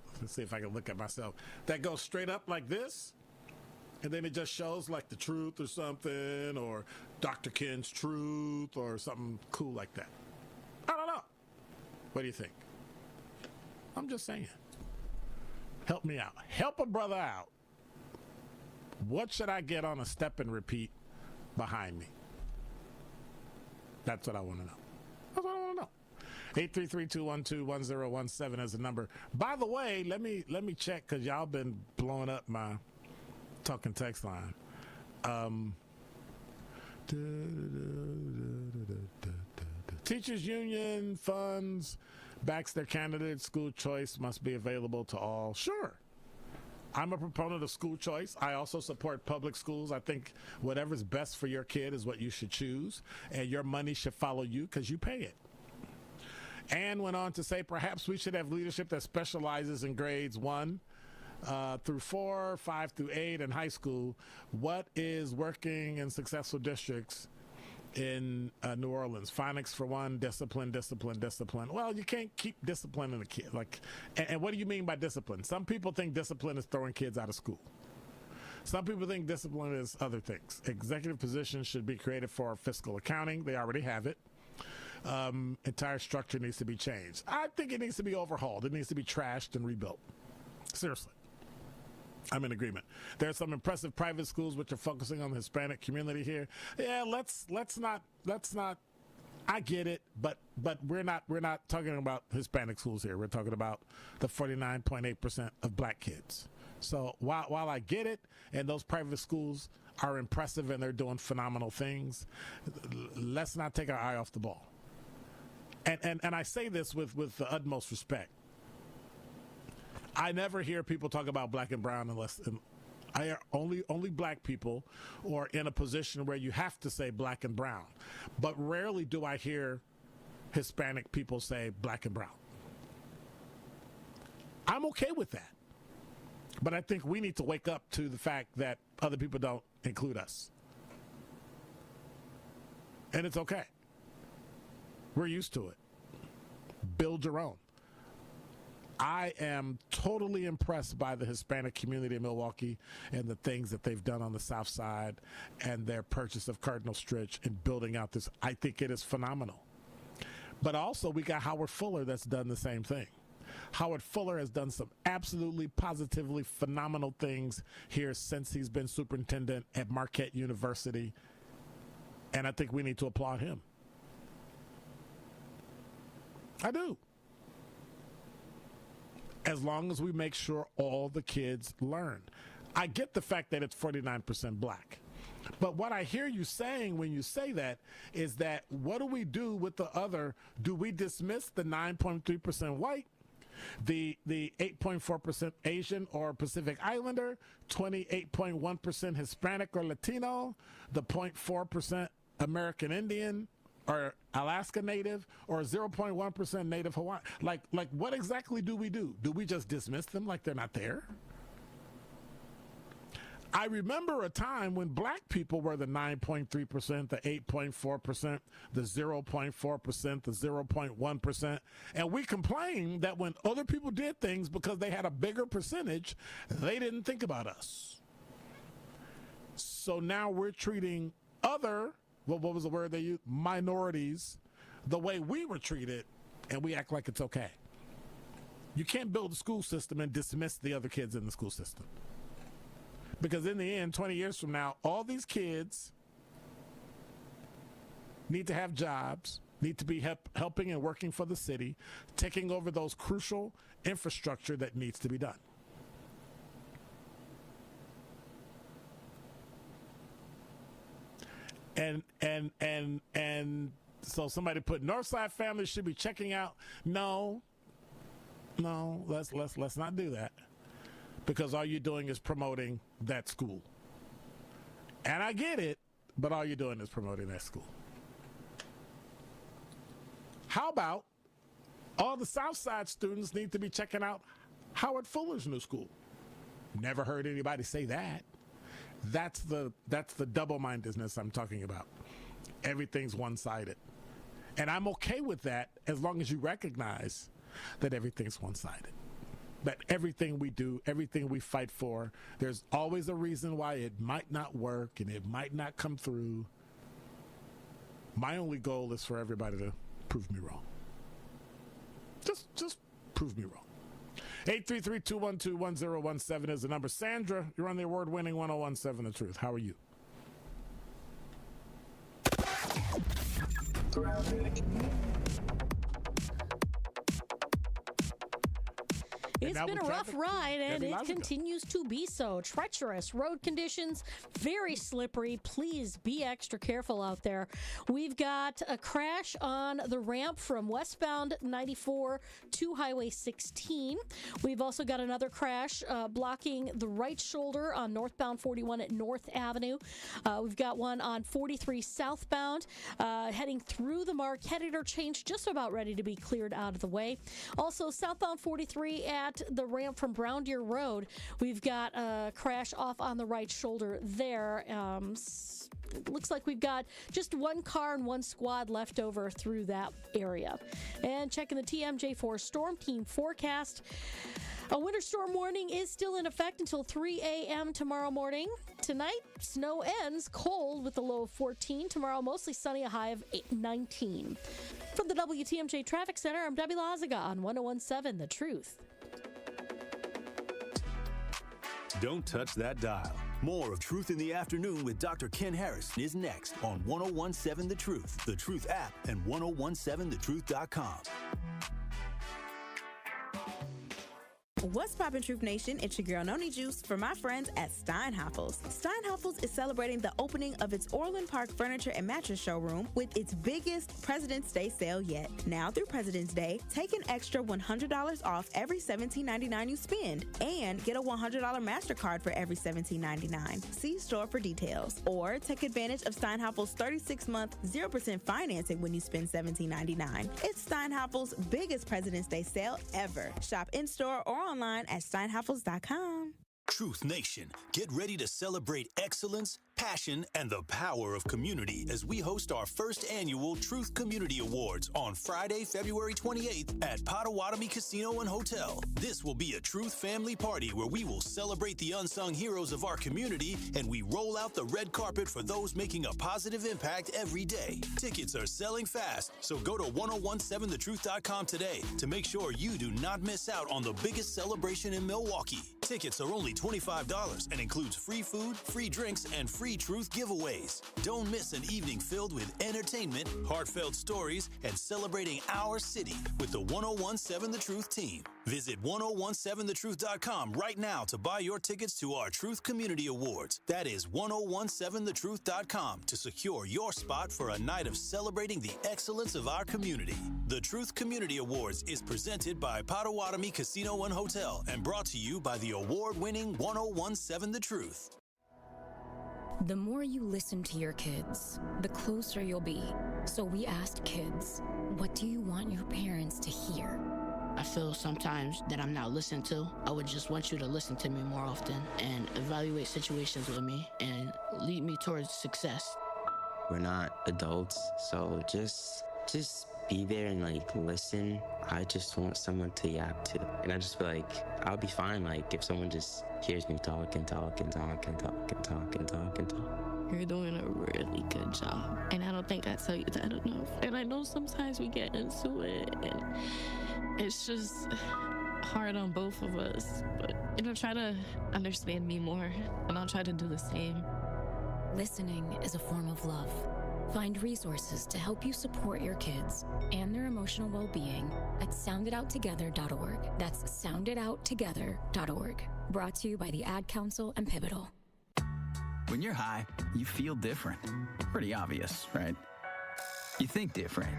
look at myself. That goes straight up like this? And then it just shows like the truth or something, or Dr. Ken's truth, or something cool like that. I don't know. What do you think? I'm just saying. Help me out. Help a brother out. What should I get on a step and repeat behind me? That's what I want to know. That's what I want to know. 833-212-1017 is the number. By the way, let me check, because y'all been blowing up my talk and text line. Teachers Union funds backs their candidate. School choice must be available to all. Sure. I'm a proponent of school choice. I also support public schools. I think whatever's best for your kid is what you should choose, and your money should follow you because you pay it. Ann went on to say, perhaps we should have leadership that specializes in grades 1 through 4, 5 through 8 in high school. What is working in successful districts in New Orleans? Phonics for one, discipline. Well, you can't keep disciplining a kid. And what do you mean by discipline? Some people think discipline is throwing kids out of school. Some people think discipline is other things. Executive positions should be created for fiscal accounting. They already have it. Entire structure needs to be changed. I think it needs to be overhauled. It needs to be trashed and rebuilt. Seriously. I'm in agreement. There are some impressive private schools which are focusing on the Hispanic community here. Yeah, let's not. I get it, but we're not talking about Hispanic schools here. We're talking about the 49.8% of black kids. So while I get it, and those private schools are impressive and they're doing phenomenal things, let's not take our eye off the ball. And I say this with the utmost respect. I never hear people talk about black and brown unless I hear only black people, or in a position where you have to say black and brown. But rarely do I hear Hispanic people say black and brown. I'm okay with that. But I think we need to wake up to the fact that other people don't include us. And it's okay. We're used to it. Build your own. I am totally impressed by the Hispanic community in Milwaukee and the things that they've done on the South Side and their purchase of Cardinal Stritch and building out this. I think it is phenomenal. But also we got Howard Fuller that's done the same thing. Howard Fuller has done some absolutely positively phenomenal things here since he's been superintendent at Marquette University. And I think we need to applaud him. I do. As long as we make sure all the kids learn. I get the fact that it's 49% black. But what I hear you saying when you say that is that what do we do with the other? Do we dismiss the 9.3% white, the 8.4% Asian or Pacific Islander, 28.1% Hispanic or Latino, the 0.4% American Indian or Alaska Native, or 0.1% Native Hawaiian? Like what exactly do we do? Do we just dismiss them like they're not there? I remember a time when black people were the 9.3%, the 8.4%, the 0.4%, the 0.1%. And we complained that when other people did things because they had a bigger percentage, they didn't think about us. So now we're treating other, what was the word they used? Minorities, the way we were treated, and we act like it's okay. You can't build a school system and dismiss the other kids in the school system. Because in the end, 20 years from now, all these kids need to have jobs, need to be helping and working for the city, taking over those crucial infrastructure that needs to be done. And so somebody put Northside families should be checking out. No, let's not do that. Because all you're doing is promoting that school. And I get it, but all you're doing is promoting that school. How about all the Southside students need to be checking out Howard Fuller's new school? Never heard anybody say that. That's the double-mindedness I'm talking about. Everything's one-sided. And I'm okay with that as long as you recognize that everything's one-sided. That everything we do, everything we fight for, there's always a reason why it might not work and it might not come through. My only goal is for everybody to prove me wrong. Just prove me wrong. 833-212-1017 is the number. Sandra, you're on the award-winning 1017 The Truth. How are you? It's been a rough ride, and it continues to be so. Treacherous road conditions, very slippery. Please be extra careful out there. We've got a crash on the ramp from westbound 94 to Highway 16. We've also got another crash blocking the right shoulder on northbound 41 at North Avenue. We've got one on 43 southbound heading through the Marquette interchange, just about ready to be cleared out of the way. Also, southbound 43 at the ramp from Brown Deer Road, we've got a crash off on the right shoulder there. It looks like we've got just one car and one squad left over through that area. And checking the TMJ4 Storm Team forecast, a winter storm warning is still in effect until 3 a.m. tomorrow morning. Tonight, snow ends cold with a low of 14. Tomorrow, mostly sunny, a high of 19. From the WTMJ Traffic Center, I'm Debbie Lazaga on 1017 The Truth. Don't touch that dial. More of Truth in the Afternoon with Dr. Ken Harris is next on 1017 The Truth, The Truth app, and 1017thetruth.com. What's poppin', Truth Nation? It's your girl Noni Juice for my friends at Steinhafels. Steinhafels is celebrating the opening of its Orland Park furniture and mattress showroom with its biggest President's Day sale yet. Now through President's Day, take an extra $100 off every $17.99 you spend and get a $100 MasterCard for every $17.99. See store for details. Or take advantage of Steinhafels' 36-month 0% financing when you spend $17.99. It's Steinhafels' biggest President's Day sale ever. Shop in-store or online at steinhafels.com. Truth Nation, get ready to celebrate excellence, passion, and the power of community as we host our first annual Truth Community Awards on Friday, February 28th at Potawatomi Casino and Hotel. This will be a Truth family party where we will celebrate the unsung heroes of our community and we roll out the red carpet for those making a positive impact every day. Tickets are selling fast, so go to 1017thetruth.com today to make sure you do not miss out on the biggest celebration in Milwaukee. Tickets are only $25 and includes free food, free drinks, and free free truth giveaways. Don't miss an evening filled with entertainment, heartfelt stories, and celebrating our city with the 1017 The Truth team. Visit 1017thetruth.com right now to buy your tickets to our Truth Community Awards. That is 1017thetruth.com to secure your spot for a night of celebrating the excellence of our community. The Truth Community Awards is presented by Potawatomi Casino and Hotel and brought to you by the award-winning 1017 The Truth. The more you listen to your kids, the closer you'll be. So we asked kids, what do you want your parents to hear? I feel sometimes that I'm not listened to. I would just want you to listen to me more often and evaluate situations with me and lead me towards success. We're not adults, so just be there and listen. I just want someone to yap to. And I just feel like I'll be fine if someone just hears me talk and talk and talk and talk and talk and talk and talk. You're doing a really good job. And I don't think I tell you that enough. And I know sometimes we get into it and it's just hard on both of us. But try to understand me more and I'll try to do the same. Listening is a form of love. Find resources to help you support your kids and their emotional well-being at sounditouttogether.org. That's sounditouttogether.org. Brought to you by the Ad Council and Pivotal. When you're high, you feel different. Pretty obvious, right? You think different,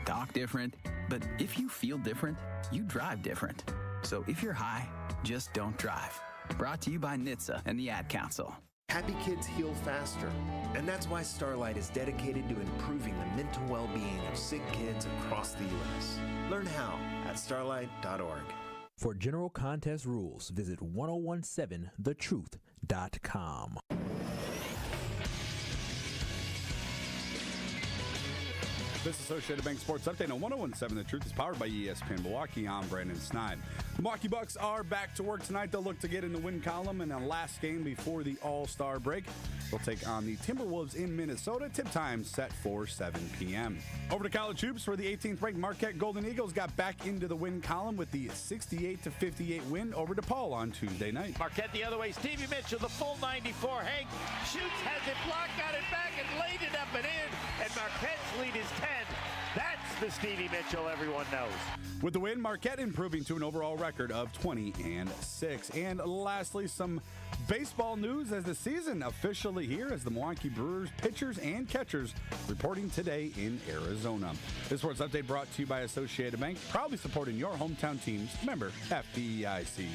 talk different, but if you feel different, you drive different. So if you're high, just don't drive. Brought to you by NHTSA and the Ad Council. Happy kids heal faster, and that's why Starlight is dedicated to improving the mental well-being of sick kids across the U.S. Learn how at starlight.org. For general contest rules, visit 1017thetruth.com. This Associated Bank Sports Update on 1017 The Truth is powered by ESPN Milwaukee. I'm Brandon Snide. The Milwaukee Bucks are back to work tonight. They'll look to get in the win column in the last game before the All-Star break. They'll take on the Timberwolves in Minnesota. Tip time set for 7 p.m. Over to college hoops, where the 18th ranked Marquette Golden Eagles got back into the win column with the 68-58 win over DePaul on Tuesday night. Marquette the other way. Stevie Mitchell, the full 94. Hank shoots, has it blocked, got it back, and laid it up and in. And Marquette's lead is 10. That's the Stevie Mitchell everyone knows. With the win, Marquette improving to an overall record of 20-6. And lastly, some baseball news as the season officially here as the Milwaukee Brewers pitchers and catchers reporting today in Arizona. This Sports Update brought to you by Associated Bank, proudly supporting your hometown teams. Member FDIC.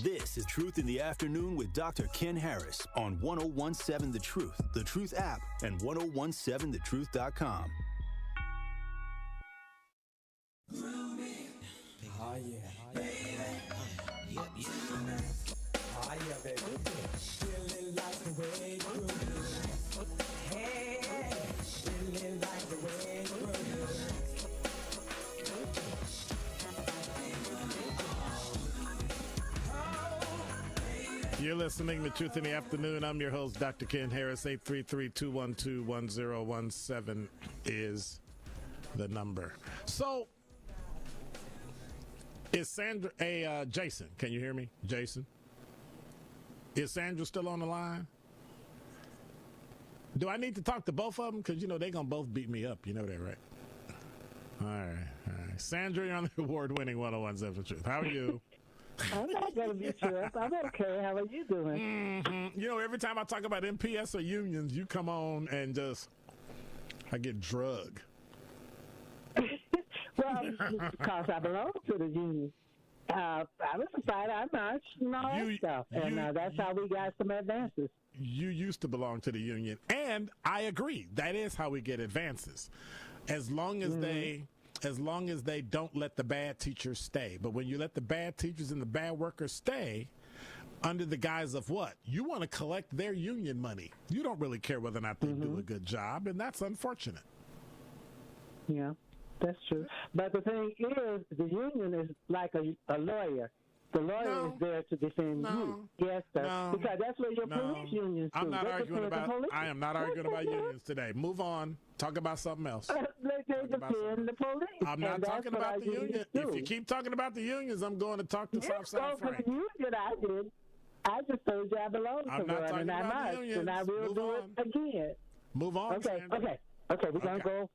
This is Truth in the Afternoon with Dr. Ken Harris on 1017 The Truth app, and 1017thetruth.com. Oh, yeah. Oh, yeah, baby. Feeling like the way you hey, feeling like the way you You're listening to Truth in the Afternoon. I'm your host, Dr. Ken Harris. 833-212-1017 is the number. So, is Sandra, Jason, can you hear me? Jason? Is Sandra still on the line? Do I need to talk to both of them? Because, they're going to both beat me up. You know that, right? All right. Sandra, you're on the award-winning 1017 The Truth. How are you? I'm not going to be sure. I'm okay. How are you doing? Mm-hmm. Every time I talk about MPS or unions, you come on and I get drugged. Well, because I belong to the union. I was a fighter. I marched and all that stuff. And that's how we got some advances. You used to belong to the union. And I agree. That is how we get advances. As long as they don't let the bad teachers stay. But when you let the bad teachers and the bad workers stay, under the guise of what? You want to collect their union money. You don't really care whether or not they do a good job, and that's unfortunate. Yeah, that's true. But the thing is, the union is like a lawyer. The lawyer is there to defend you. Yes, sir. Because that's what your police unions do. I'm not arguing about. I am not arguing about unions today. Move on. Talk about something else. They defend the police. I'm not talking about the union. If you keep talking about the unions, I'm going to talk to Southside Frank. The union I did. I just told you I belong to one, and I must, and I will do it again. Move on. Okay. We're gonna go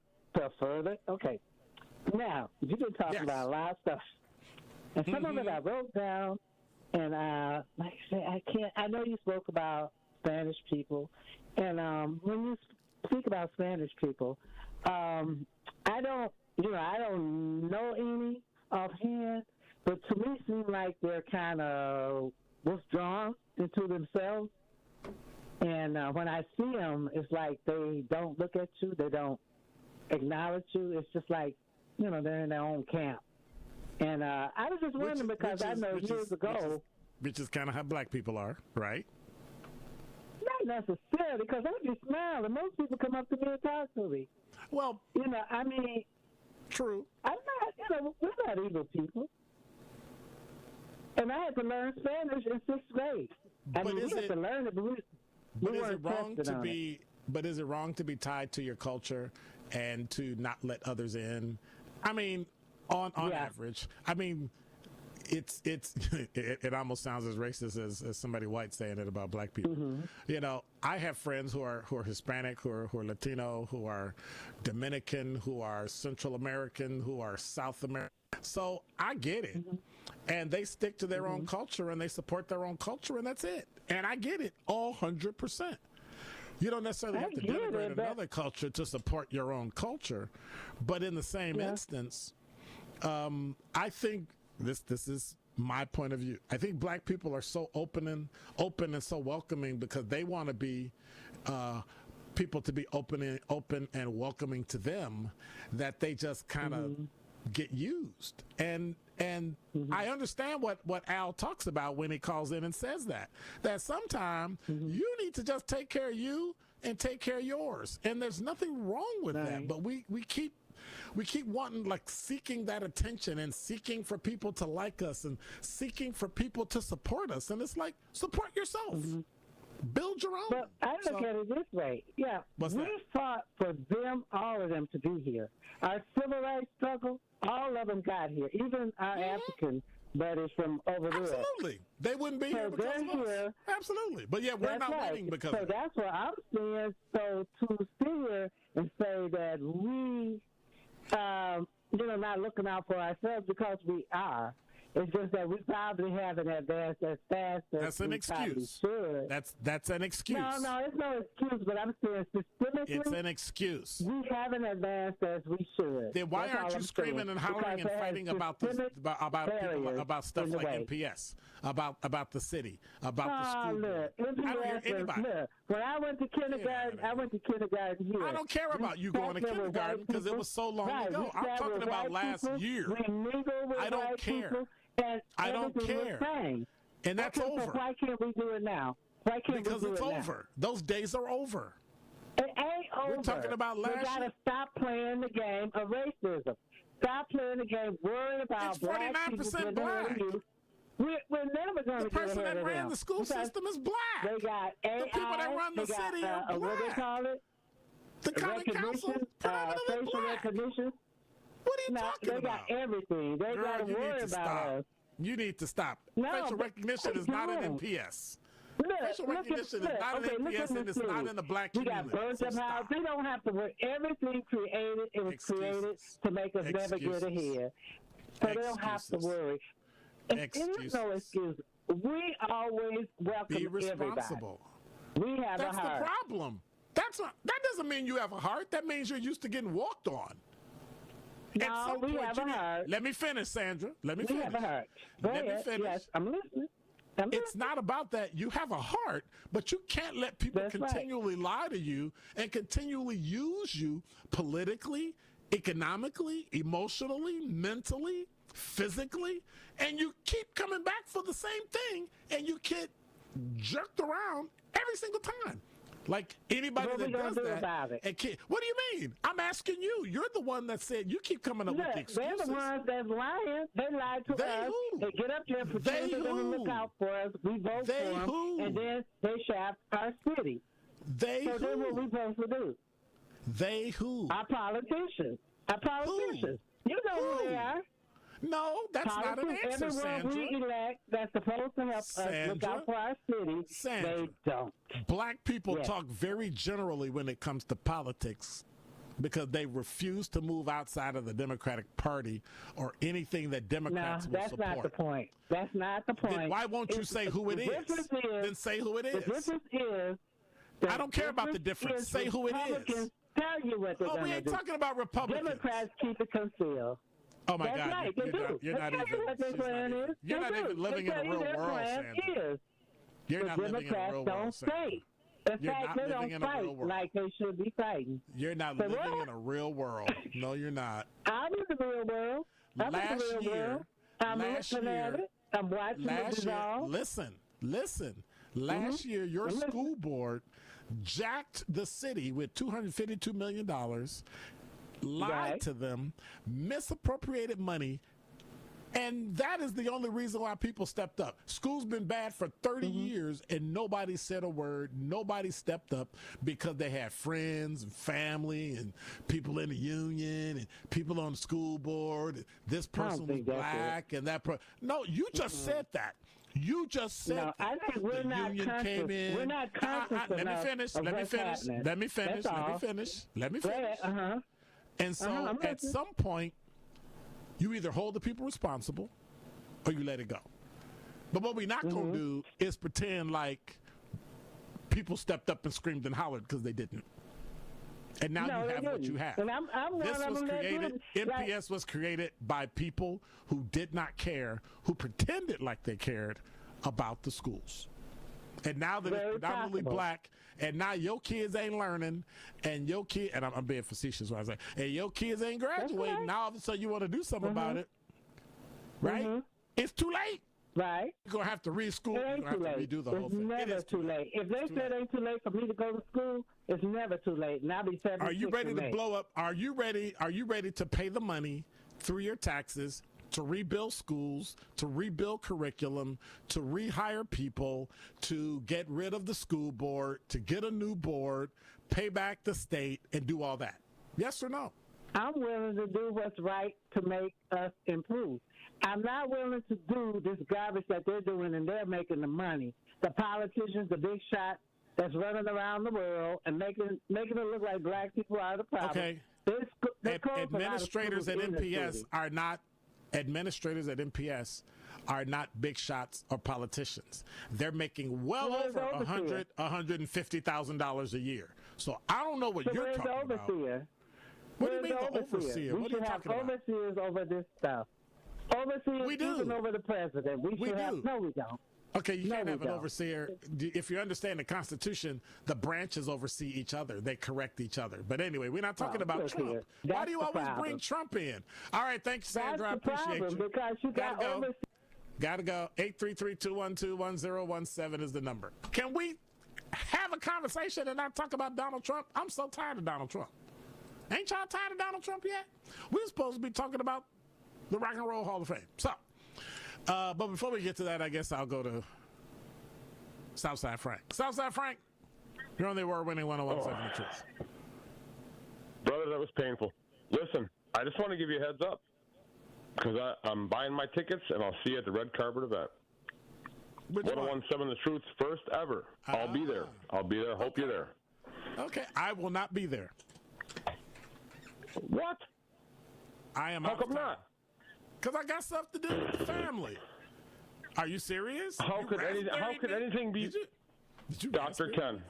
further. Okay. Now you've been talking about a lot of stuff, and some of it I wrote down. And like I said, I know you spoke about Spanish people, and when you speak about Spanish people, I don't know any offhand, but to me, it seems like they're kind of withdrawn into themselves. And when I see them, it's like they don't look at you, they don't acknowledge you. It's just like, they're in their own camp. And I was just wondering because I know years ago. Which is kind of how black people are, right? Not necessarily, because I just smile, and most people come up to me and talk to me. Well, true. I'm not, we're not evil people. And I had to learn Spanish in 6th grade. We had to learn it, but we weren't tested on it. But is it wrong to be tied to your culture and to not let others in? I mean, on average, it almost sounds as racist as somebody white saying it about black people. Mm-hmm. I have friends who are Hispanic, who are Latino, who are Dominican, who are Central American, who are South American. So I get it. Mm-hmm. And they stick to their own culture and they support their own culture, and that's it. And I get it all 100%. You don't necessarily have to denigrate another culture to support your own culture, but in the same instance, I think this is my point of view. I think black people are so open and so welcoming because they want to be people to be open and welcoming to them, that they just kind of get used. And I understand what Al talks about when he calls in and says that sometimes you need to just take care of you and take care of yours, and there's nothing wrong with that. But we keep wanting, like, seeking that attention and seeking for people to like us and seeking for people to support us, and it's like, support yourself. Build your own. But I look at it this way. Yeah, we fought for them, all of them, to be here. Our civil rights struggle, all of them got here. Even our African buddies from over there. Absolutely. They wouldn't be here because of us. Absolutely. But yeah, we're not winning because of it. So that's what I'm saying. So to sit here and say that we, not looking out for ourselves, because we are. It's just that we probably haven't advanced as fast as we probably should. That's an excuse. No, it's no excuse, but I'm saying systemically. It's an excuse. We haven't advanced as we should. Then why aren't you screaming and hollering and fighting about this, about stuff like MPS, about the city, about the school? Look, MPS, I don't hear anybody. Look, when I went to kindergarten, here. I don't care about you going to kindergarten because it was so long ago. I'm talking about last year. I don't care. I don't care. And that's over. Why can't we do it now? Why can't because we do it's it over. Now? Those days are over. It ain't over. We're talking about last year. We gotta stop playing the game of racism. Stop playing the game worried about black people. It's 49% black. We're never going to get ahead of them. The person that ran the school system is black. They got AI. The people that run the city are black. What do they call it? The county council, predominantly black. Recognition. What are you talking about? They got everything. They got to worry about us. You need to stop. No, facial recognition is not an MPS. Facial recognition is not an MPS, and it's not in the black community. We got burnt up houses. We don't have to work. Everything created, it was created to make us never get ahead. So they don't have to worry. It is no excuse. We always welcome Be responsible. Everybody. We have That's a heart. the problem. That doesn't mean you have a heart. That means you're used to getting walked on. No, we have a heart. Let me finish, Sandra. Let me finish. We have a heart. Let me finish. Yes, I'm listening. It's not about that. You have a heart, but you can't let people continually lie to you and continually use you politically, economically, emotionally, mentally, physically, and you keep coming back for the same thing, and you get jerked around every single time. Like anybody What that we gonna does do that. about it? What do you mean? I'm asking you. You're the one that said you keep coming up with the excuses. They're the ones that's lying. They lied to us. Who? They get up there, pretend they're going to look out for us. We vote for them, and then they shaft our city. So then what we supposed to do? They who? Our politicians. You know who they are. No, that's not an answer, Sandra. Everyone we elect that's supposed to help us look out for our city, they don't. Black people talk very generally when it comes to politics because they refuse to move outside of the Democratic Party or anything that Democrats will support. That's not the point. That's not the point. Then why won't you say who it is? Then say who it is. The difference is... I don't care about the difference. Say who it is. Tell you what they're we ain't talking about Republicans. Democrats keep it concealed. Oh my That's God! Right. You're not even living in a real world, Sandra. You're not living in a real world, Sandra. In fact, they don't fight like they should be fighting. You're not living in a real world. No, you're not. I'm in the real world. I'm looking at it. I'm watching it dissolve. Listen. Last year, your school board jacked the city with $252 million, lied to them, misappropriated money, and that is the only reason why people stepped up. School's been bad for 30 years, and nobody said a word. Nobody stepped up because they had friends and family and people in the union and people on the school board. And this person was black and that person. No, you just said that. You just said I think we're the not union conscious. came in. We're not conscious Let me finish. And so at some point, you either hold the people responsible or you let it go. But what we're not going to do is pretend like people stepped up and screamed and hollered because they didn't. And now you have what you have. And I'm this was created, MPS was created by people who did not care, who pretended like they cared about the schools. And now that it's predominantly black, and now your kids ain't learning, and your kid, and I'm being facetious when I say, and your kids ain't graduating, now all of a sudden you want to do something about it, right? It's too late. Right. You're going to have to reschool. You're going to have to redo the whole thing. It's never too late. If they said it ain't too late for me to go to school, it's never too late. And I'll be 76. Are you ready to blow up? Are you ready to pay the money through your taxes to rebuild schools, to rebuild curriculum, to rehire people, to get rid of the school board, to get a new board, pay back the state, and do all that? Yes or no? I'm willing to do what's right to make us improve. I'm not willing to do this garbage that they're doing, and they're making the money. The politicians, the big shot that's running around the world and making it look like black people are the problem. Okay. Administrators at MPS are not big shots or politicians. They're making well over $150,000 a year. So I don't know what you're talking about. What do you mean the overseer? We should have overseers over this stuff. Overseers even over the president. We should have. No, we don't. Okay, you can't have an overseer. If you understand the Constitution, the branches oversee each other. They correct each other. But anyway, we're not talking about Trump. Why do you always bring Trump in? All right, thanks, Sandra. I appreciate you. Because you got to go. Got to go. 833-212-1017 is the number. Can we have a conversation and not talk about Donald Trump? I'm so tired of Donald Trump. Ain't y'all tired of Donald Trump yet? We're supposed to be talking about the Rock and Roll Hall of Fame. So, but before we get to that, I guess I'll go to Southside Frank. Southside Frank, you're on the award-winning 101.7 The Truth. Brother, that was painful. Listen, I just want to give you a heads up because I'm buying my tickets, and I'll see you at the red carpet event. 101.7 The Truth, first ever. I'll be there. Hope you're there. Okay, I will not be there. What? I am. How come not? Because I got stuff to do with the family. Are you serious? How could anything be? Dr. Ken,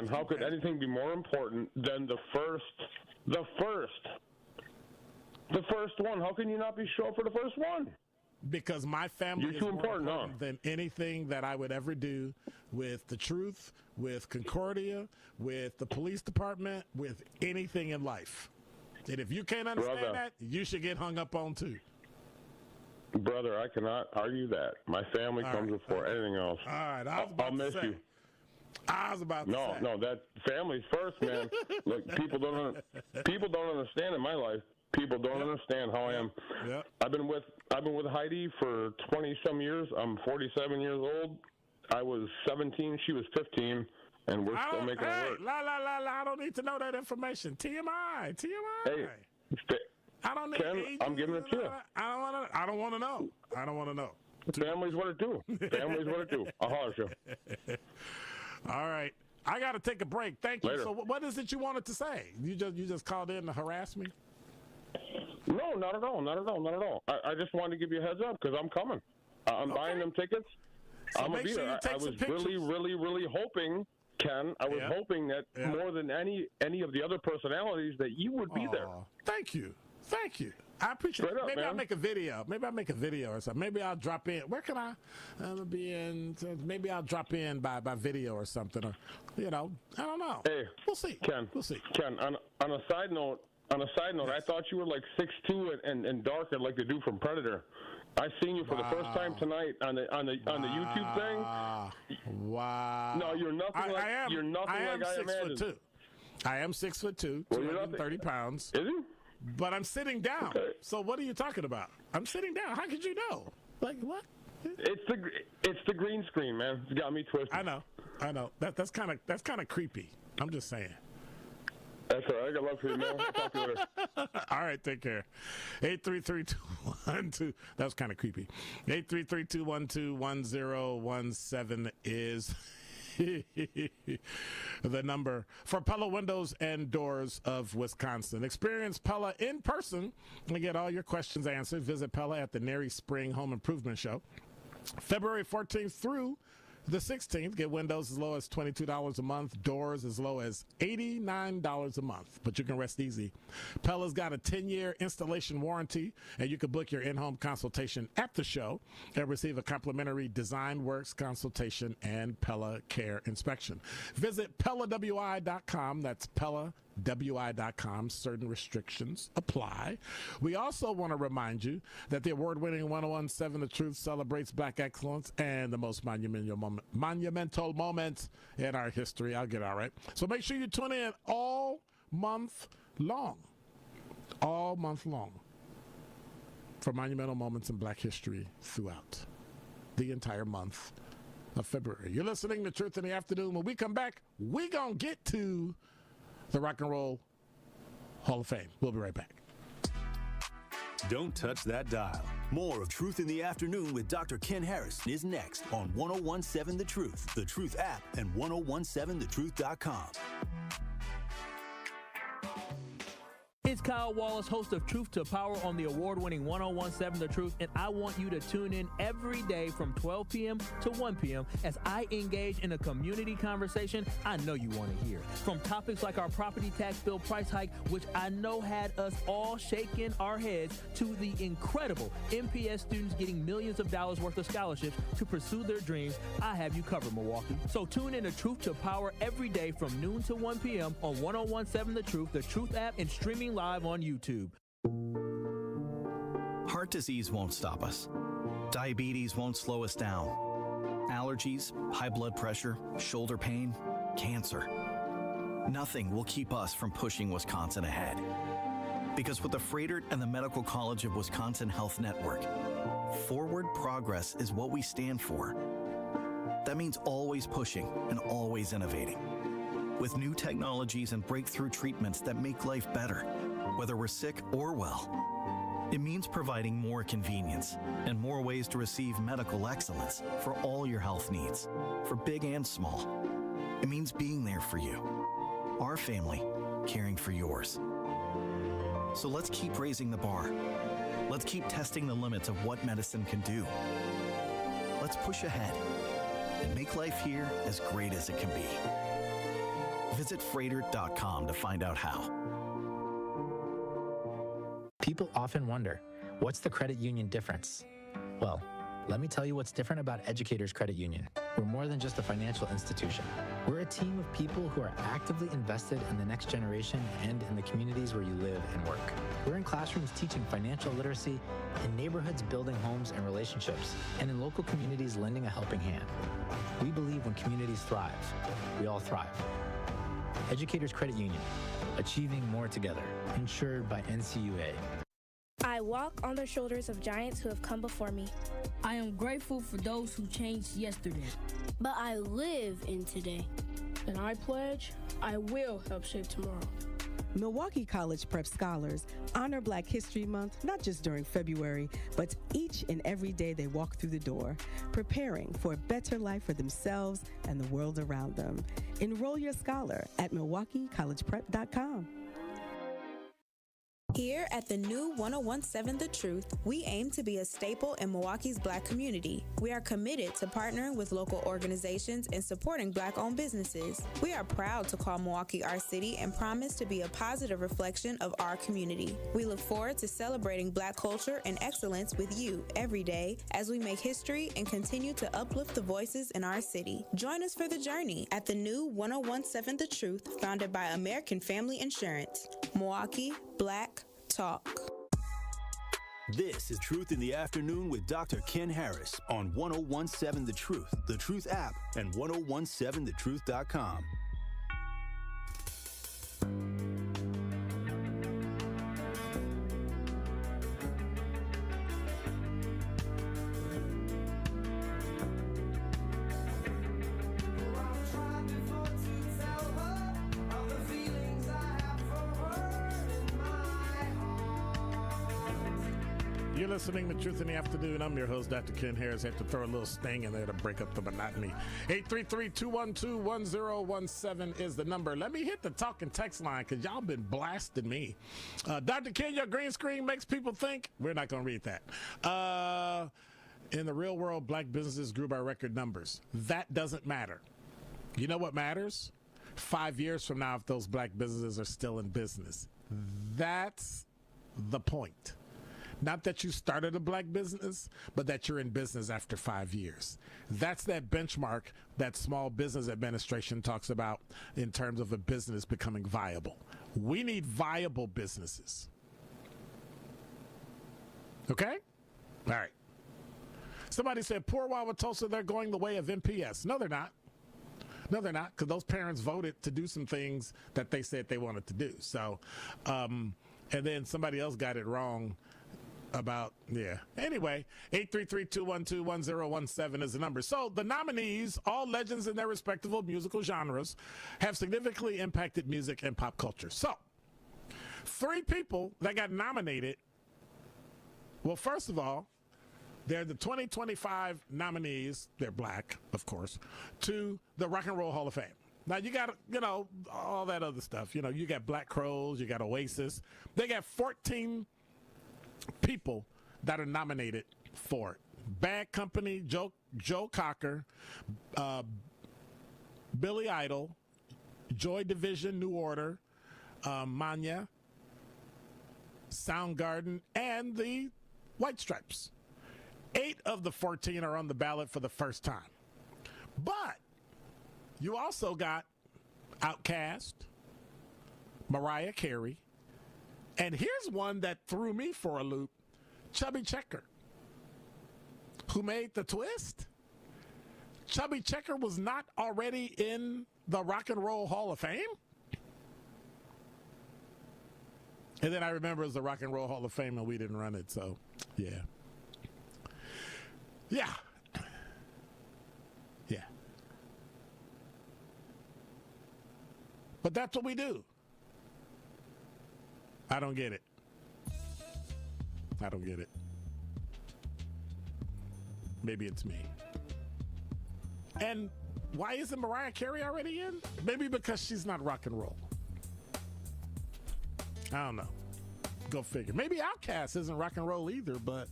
how could anything be more important than the first one? How can you not be sure for the first one? Because my family is more important than anything that I would ever do with the Truth, with Concordia, with the police department, with anything in life. And if you can't understand that, you should get hung up on too. Brother, I cannot argue that. My family comes before anything else. All right, I'll miss you. I was about to say. No, that family's first, man. Look, people don't understand in my life. People don't understand how I am. Yep. I've been with Heidi for 20-some years. I'm 47 years old. I was 17. She was 15. And we're still making it work. I don't need to know that information. TMI. Hey, I don't need Ken, I'm giving it to you. I don't want to know. Family's what it do. Family's what it do. I'll holler at you. All right. I got to take a break. Thank you. Later. So what is it you wanted to say? You just called in to harass me? No, not at all. I just wanted to give you a heads up because I'm coming. I'm buying them tickets. So I'm going to be there. I was really hoping, Ken, hoping that more than any of the other personalities that you would be there. Thank you. I appreciate it. Maybe I'll make a video. Or something. Maybe I'll drop in. Where can I be in? Maybe I'll drop in by video or something. Or, I don't know. Hey, we'll see. Ken, on a side note, I thought you were like 6'2" and darker like the dude from Predator. I seen you for the first time tonight on the YouTube thing. Wow. No, you're nothing like I imagined. 6'2". I am 6'2", 230 pounds. Is you? But I'm sitting down. Okay. So what are you talking about? I'm sitting down. How could you know? Like what? It's the green screen, man. It's got me twisted. I know. That's kind of creepy. I'm just saying. That's all right. I got love for you, man. I'll talk to you later. All right, take care. 833-212. That was kind of creepy. 833-212-1017 is the number for Pella Windows and Doors of Wisconsin. Experience Pella in person and get all your questions answered. Visit Pella at the Neri Spring Home Improvement Show. February 14th through the 16th, get windows as low as $22 a month, doors as low as $89 a month. But you can rest easy. Pella's got a 10-year installation warranty, and you can book your in-home consultation at the show and receive a complimentary Design Works consultation and Pella Care inspection. Visit PellaWI.com. That's PellaWI.com. Certain restrictions apply. We also want to remind you that the award-winning 1017 The Truth celebrates Black excellence and the most monumental moments in our history. I'll get all right. So make sure you tune in all month long for monumental moments in Black history throughout the entire month of February. You're listening to Truth in the Afternoon. When we come back, we're going to get to the Rock and Roll Hall of Fame. We'll be right back. Don't touch that dial. More of Truth in the Afternoon with Dr. Ken Harris is next on 1017 The Truth, The Truth app, and 1017thetruth.com. It's Kyle Wallace, host of Truth to Power on the award-winning 1017 The Truth, and I want you to tune in every day from 12 p.m. to 1 p.m. as I engage in a community conversation I know you want to hear. From topics like our property tax bill price hike, which I know had us all shaking our heads, to the incredible MPS students getting millions of dollars worth of scholarships to pursue their dreams, I have you covered, Milwaukee. So tune in to Truth to Power every day from noon to 1 p.m. on 1017 The Truth, the Truth app, and streaming live on YouTube. Heart disease won't stop us. Diabetes won't slow us down. Allergies, high blood pressure, shoulder pain, cancer. Nothing will keep us from pushing Wisconsin ahead. Because with the Froedtert and the Medical College of Wisconsin Health Network, forward progress is what we stand for. That means always pushing and always innovating. With new technologies and breakthrough treatments that make life better, whether we're sick or well. It means providing more convenience and more ways to receive medical excellence for all your health needs, for big and small. It means being there for you, our family, caring for yours. So let's keep raising the bar. Let's keep testing the limits of what medicine can do. Let's push ahead and make life here as great as it can be. Visit Froedtert.com to find out how. People often wonder, what's the credit union difference? Well, let me tell you what's different about Educators Credit Union. We're more than just a financial institution. We're a team of people who are actively invested in the next generation and in the communities where you live and work. We're in classrooms teaching financial literacy, in neighborhoods building homes and relationships, and in local communities lending a helping hand. We believe when communities thrive, we all thrive. Educators Credit Union, achieving more together, insured by NCUA. I walk on the shoulders of giants who have come before me. I am grateful for those who changed yesterday. But I live in today. And I pledge I will help shape tomorrow. Milwaukee College Prep Scholars honor Black History Month not just during February, but each and every day they walk through the door, preparing for a better life for themselves and the world around them. Enroll your scholar at MilwaukeeCollegePrep.com. Here at the new 1017 The Truth, we aim to be a staple in Milwaukee's Black community. We are committed to partnering with local organizations and supporting Black-owned businesses. We are proud to call Milwaukee our city and promise to be a positive reflection of our community. We look forward to celebrating Black culture and excellence with you every day as we make history and continue to uplift the voices in our city. Join us for the journey at the new 1017 The Truth, founded by American Family Insurance. Milwaukee Black Talk. This is Truth in the Afternoon with Dr. Ken Harris on 1017 The Truth app, and 1017thetruth.com. You're listening to Truth in the Afternoon. I'm your host, Dr. Ken Harris. I have to throw a little sting in there to break up the monotony. 833-212-1017 is the number. Let me hit the talk and text line because y'all been blasting me. Dr. Ken, your green screen makes people think. We're not going to read that. In the real world, Black businesses grew by record numbers. That doesn't matter. You know what matters? 5 years from now, if those Black businesses are still in business. That's the point. Not that you started a Black business, but that you're in business after 5 years. That's that benchmark that Small Business Administration talks about in terms of a business becoming viable. We need viable businesses. Okay? All right. Somebody said, poor Wauwatosa, they're going the way of MPS. No, they're not. No, they're not, because those parents voted to do some things that they said they wanted to do. So, and then somebody else got it wrong about, yeah. Anyway, 833-212-1017 is the number. So the nominees, all legends in their respective musical genres, have significantly impacted music and pop culture. So, 3 people that got nominated. Well, first of all, they're the 2025 nominees. They're Black, of course, to the Rock and Roll Hall of Fame. Now, you got, all that other stuff. You got Black Crowes, you got Oasis. They got 14 people that are nominated for it. Bad Company, Joe Cocker, Billy Idol, Joy Division, New Order, Manya, Soundgarden, and the White Stripes. 8 of the 14 are on the ballot for the first time. But you also got Outkast, Mariah Carey, and here's one that threw me for a loop, Chubby Checker, who made the twist. Chubby Checker was not already in the Rock and Roll Hall of Fame? And then I remember it was the Rock and Roll Hall of Fame and we didn't run it, so yeah. Yeah. Yeah. But that's what we do. I don't get it. I don't get it. Maybe it's me. And why isn't Mariah Carey already in? Maybe because she's not rock and roll. I don't know. Go figure. Maybe Outkast isn't rock and roll either, but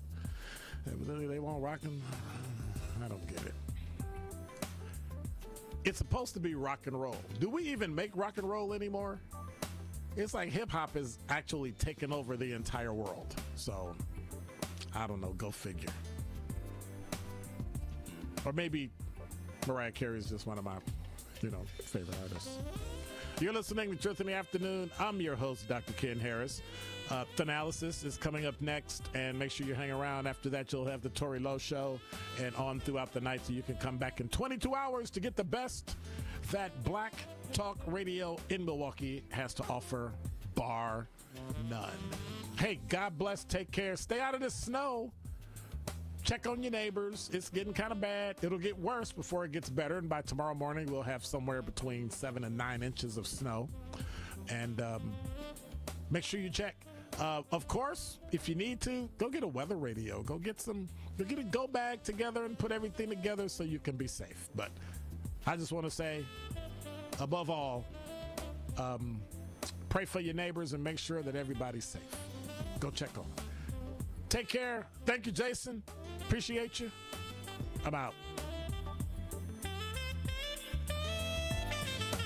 they won't rock and... I don't get it. It's supposed to be rock and roll. Do we even make rock and roll anymore? It's like hip-hop is actually taking over the entire world. So, I don't know. Go figure. Or maybe Mariah Carey is just one of my, favorite artists. You're listening to Truth in the Afternoon. I'm your host, Dr. Ken Harris. Thanalysis is coming up next, and make sure you hang around. After that, you'll have the Tory Lowe Show and on throughout the night, so you can come back in 22 hours to get the best that Black Talk Radio in Milwaukee has to offer, bar none. Hey, God bless, take care, stay out of the snow. Check on your neighbors. It's getting kind of bad. It'll get worse before it gets better, and by tomorrow morning, we'll have somewhere between 7 and 9 inches of snow. And make sure you check. Of course, if you need to, go get a weather radio. Go get a go bag together and put everything together so you can be safe. But I just want to say, above all, pray for your neighbors and make sure that everybody's safe. Go check on them. Take care. Thank you, Jason. Appreciate you. I'm out.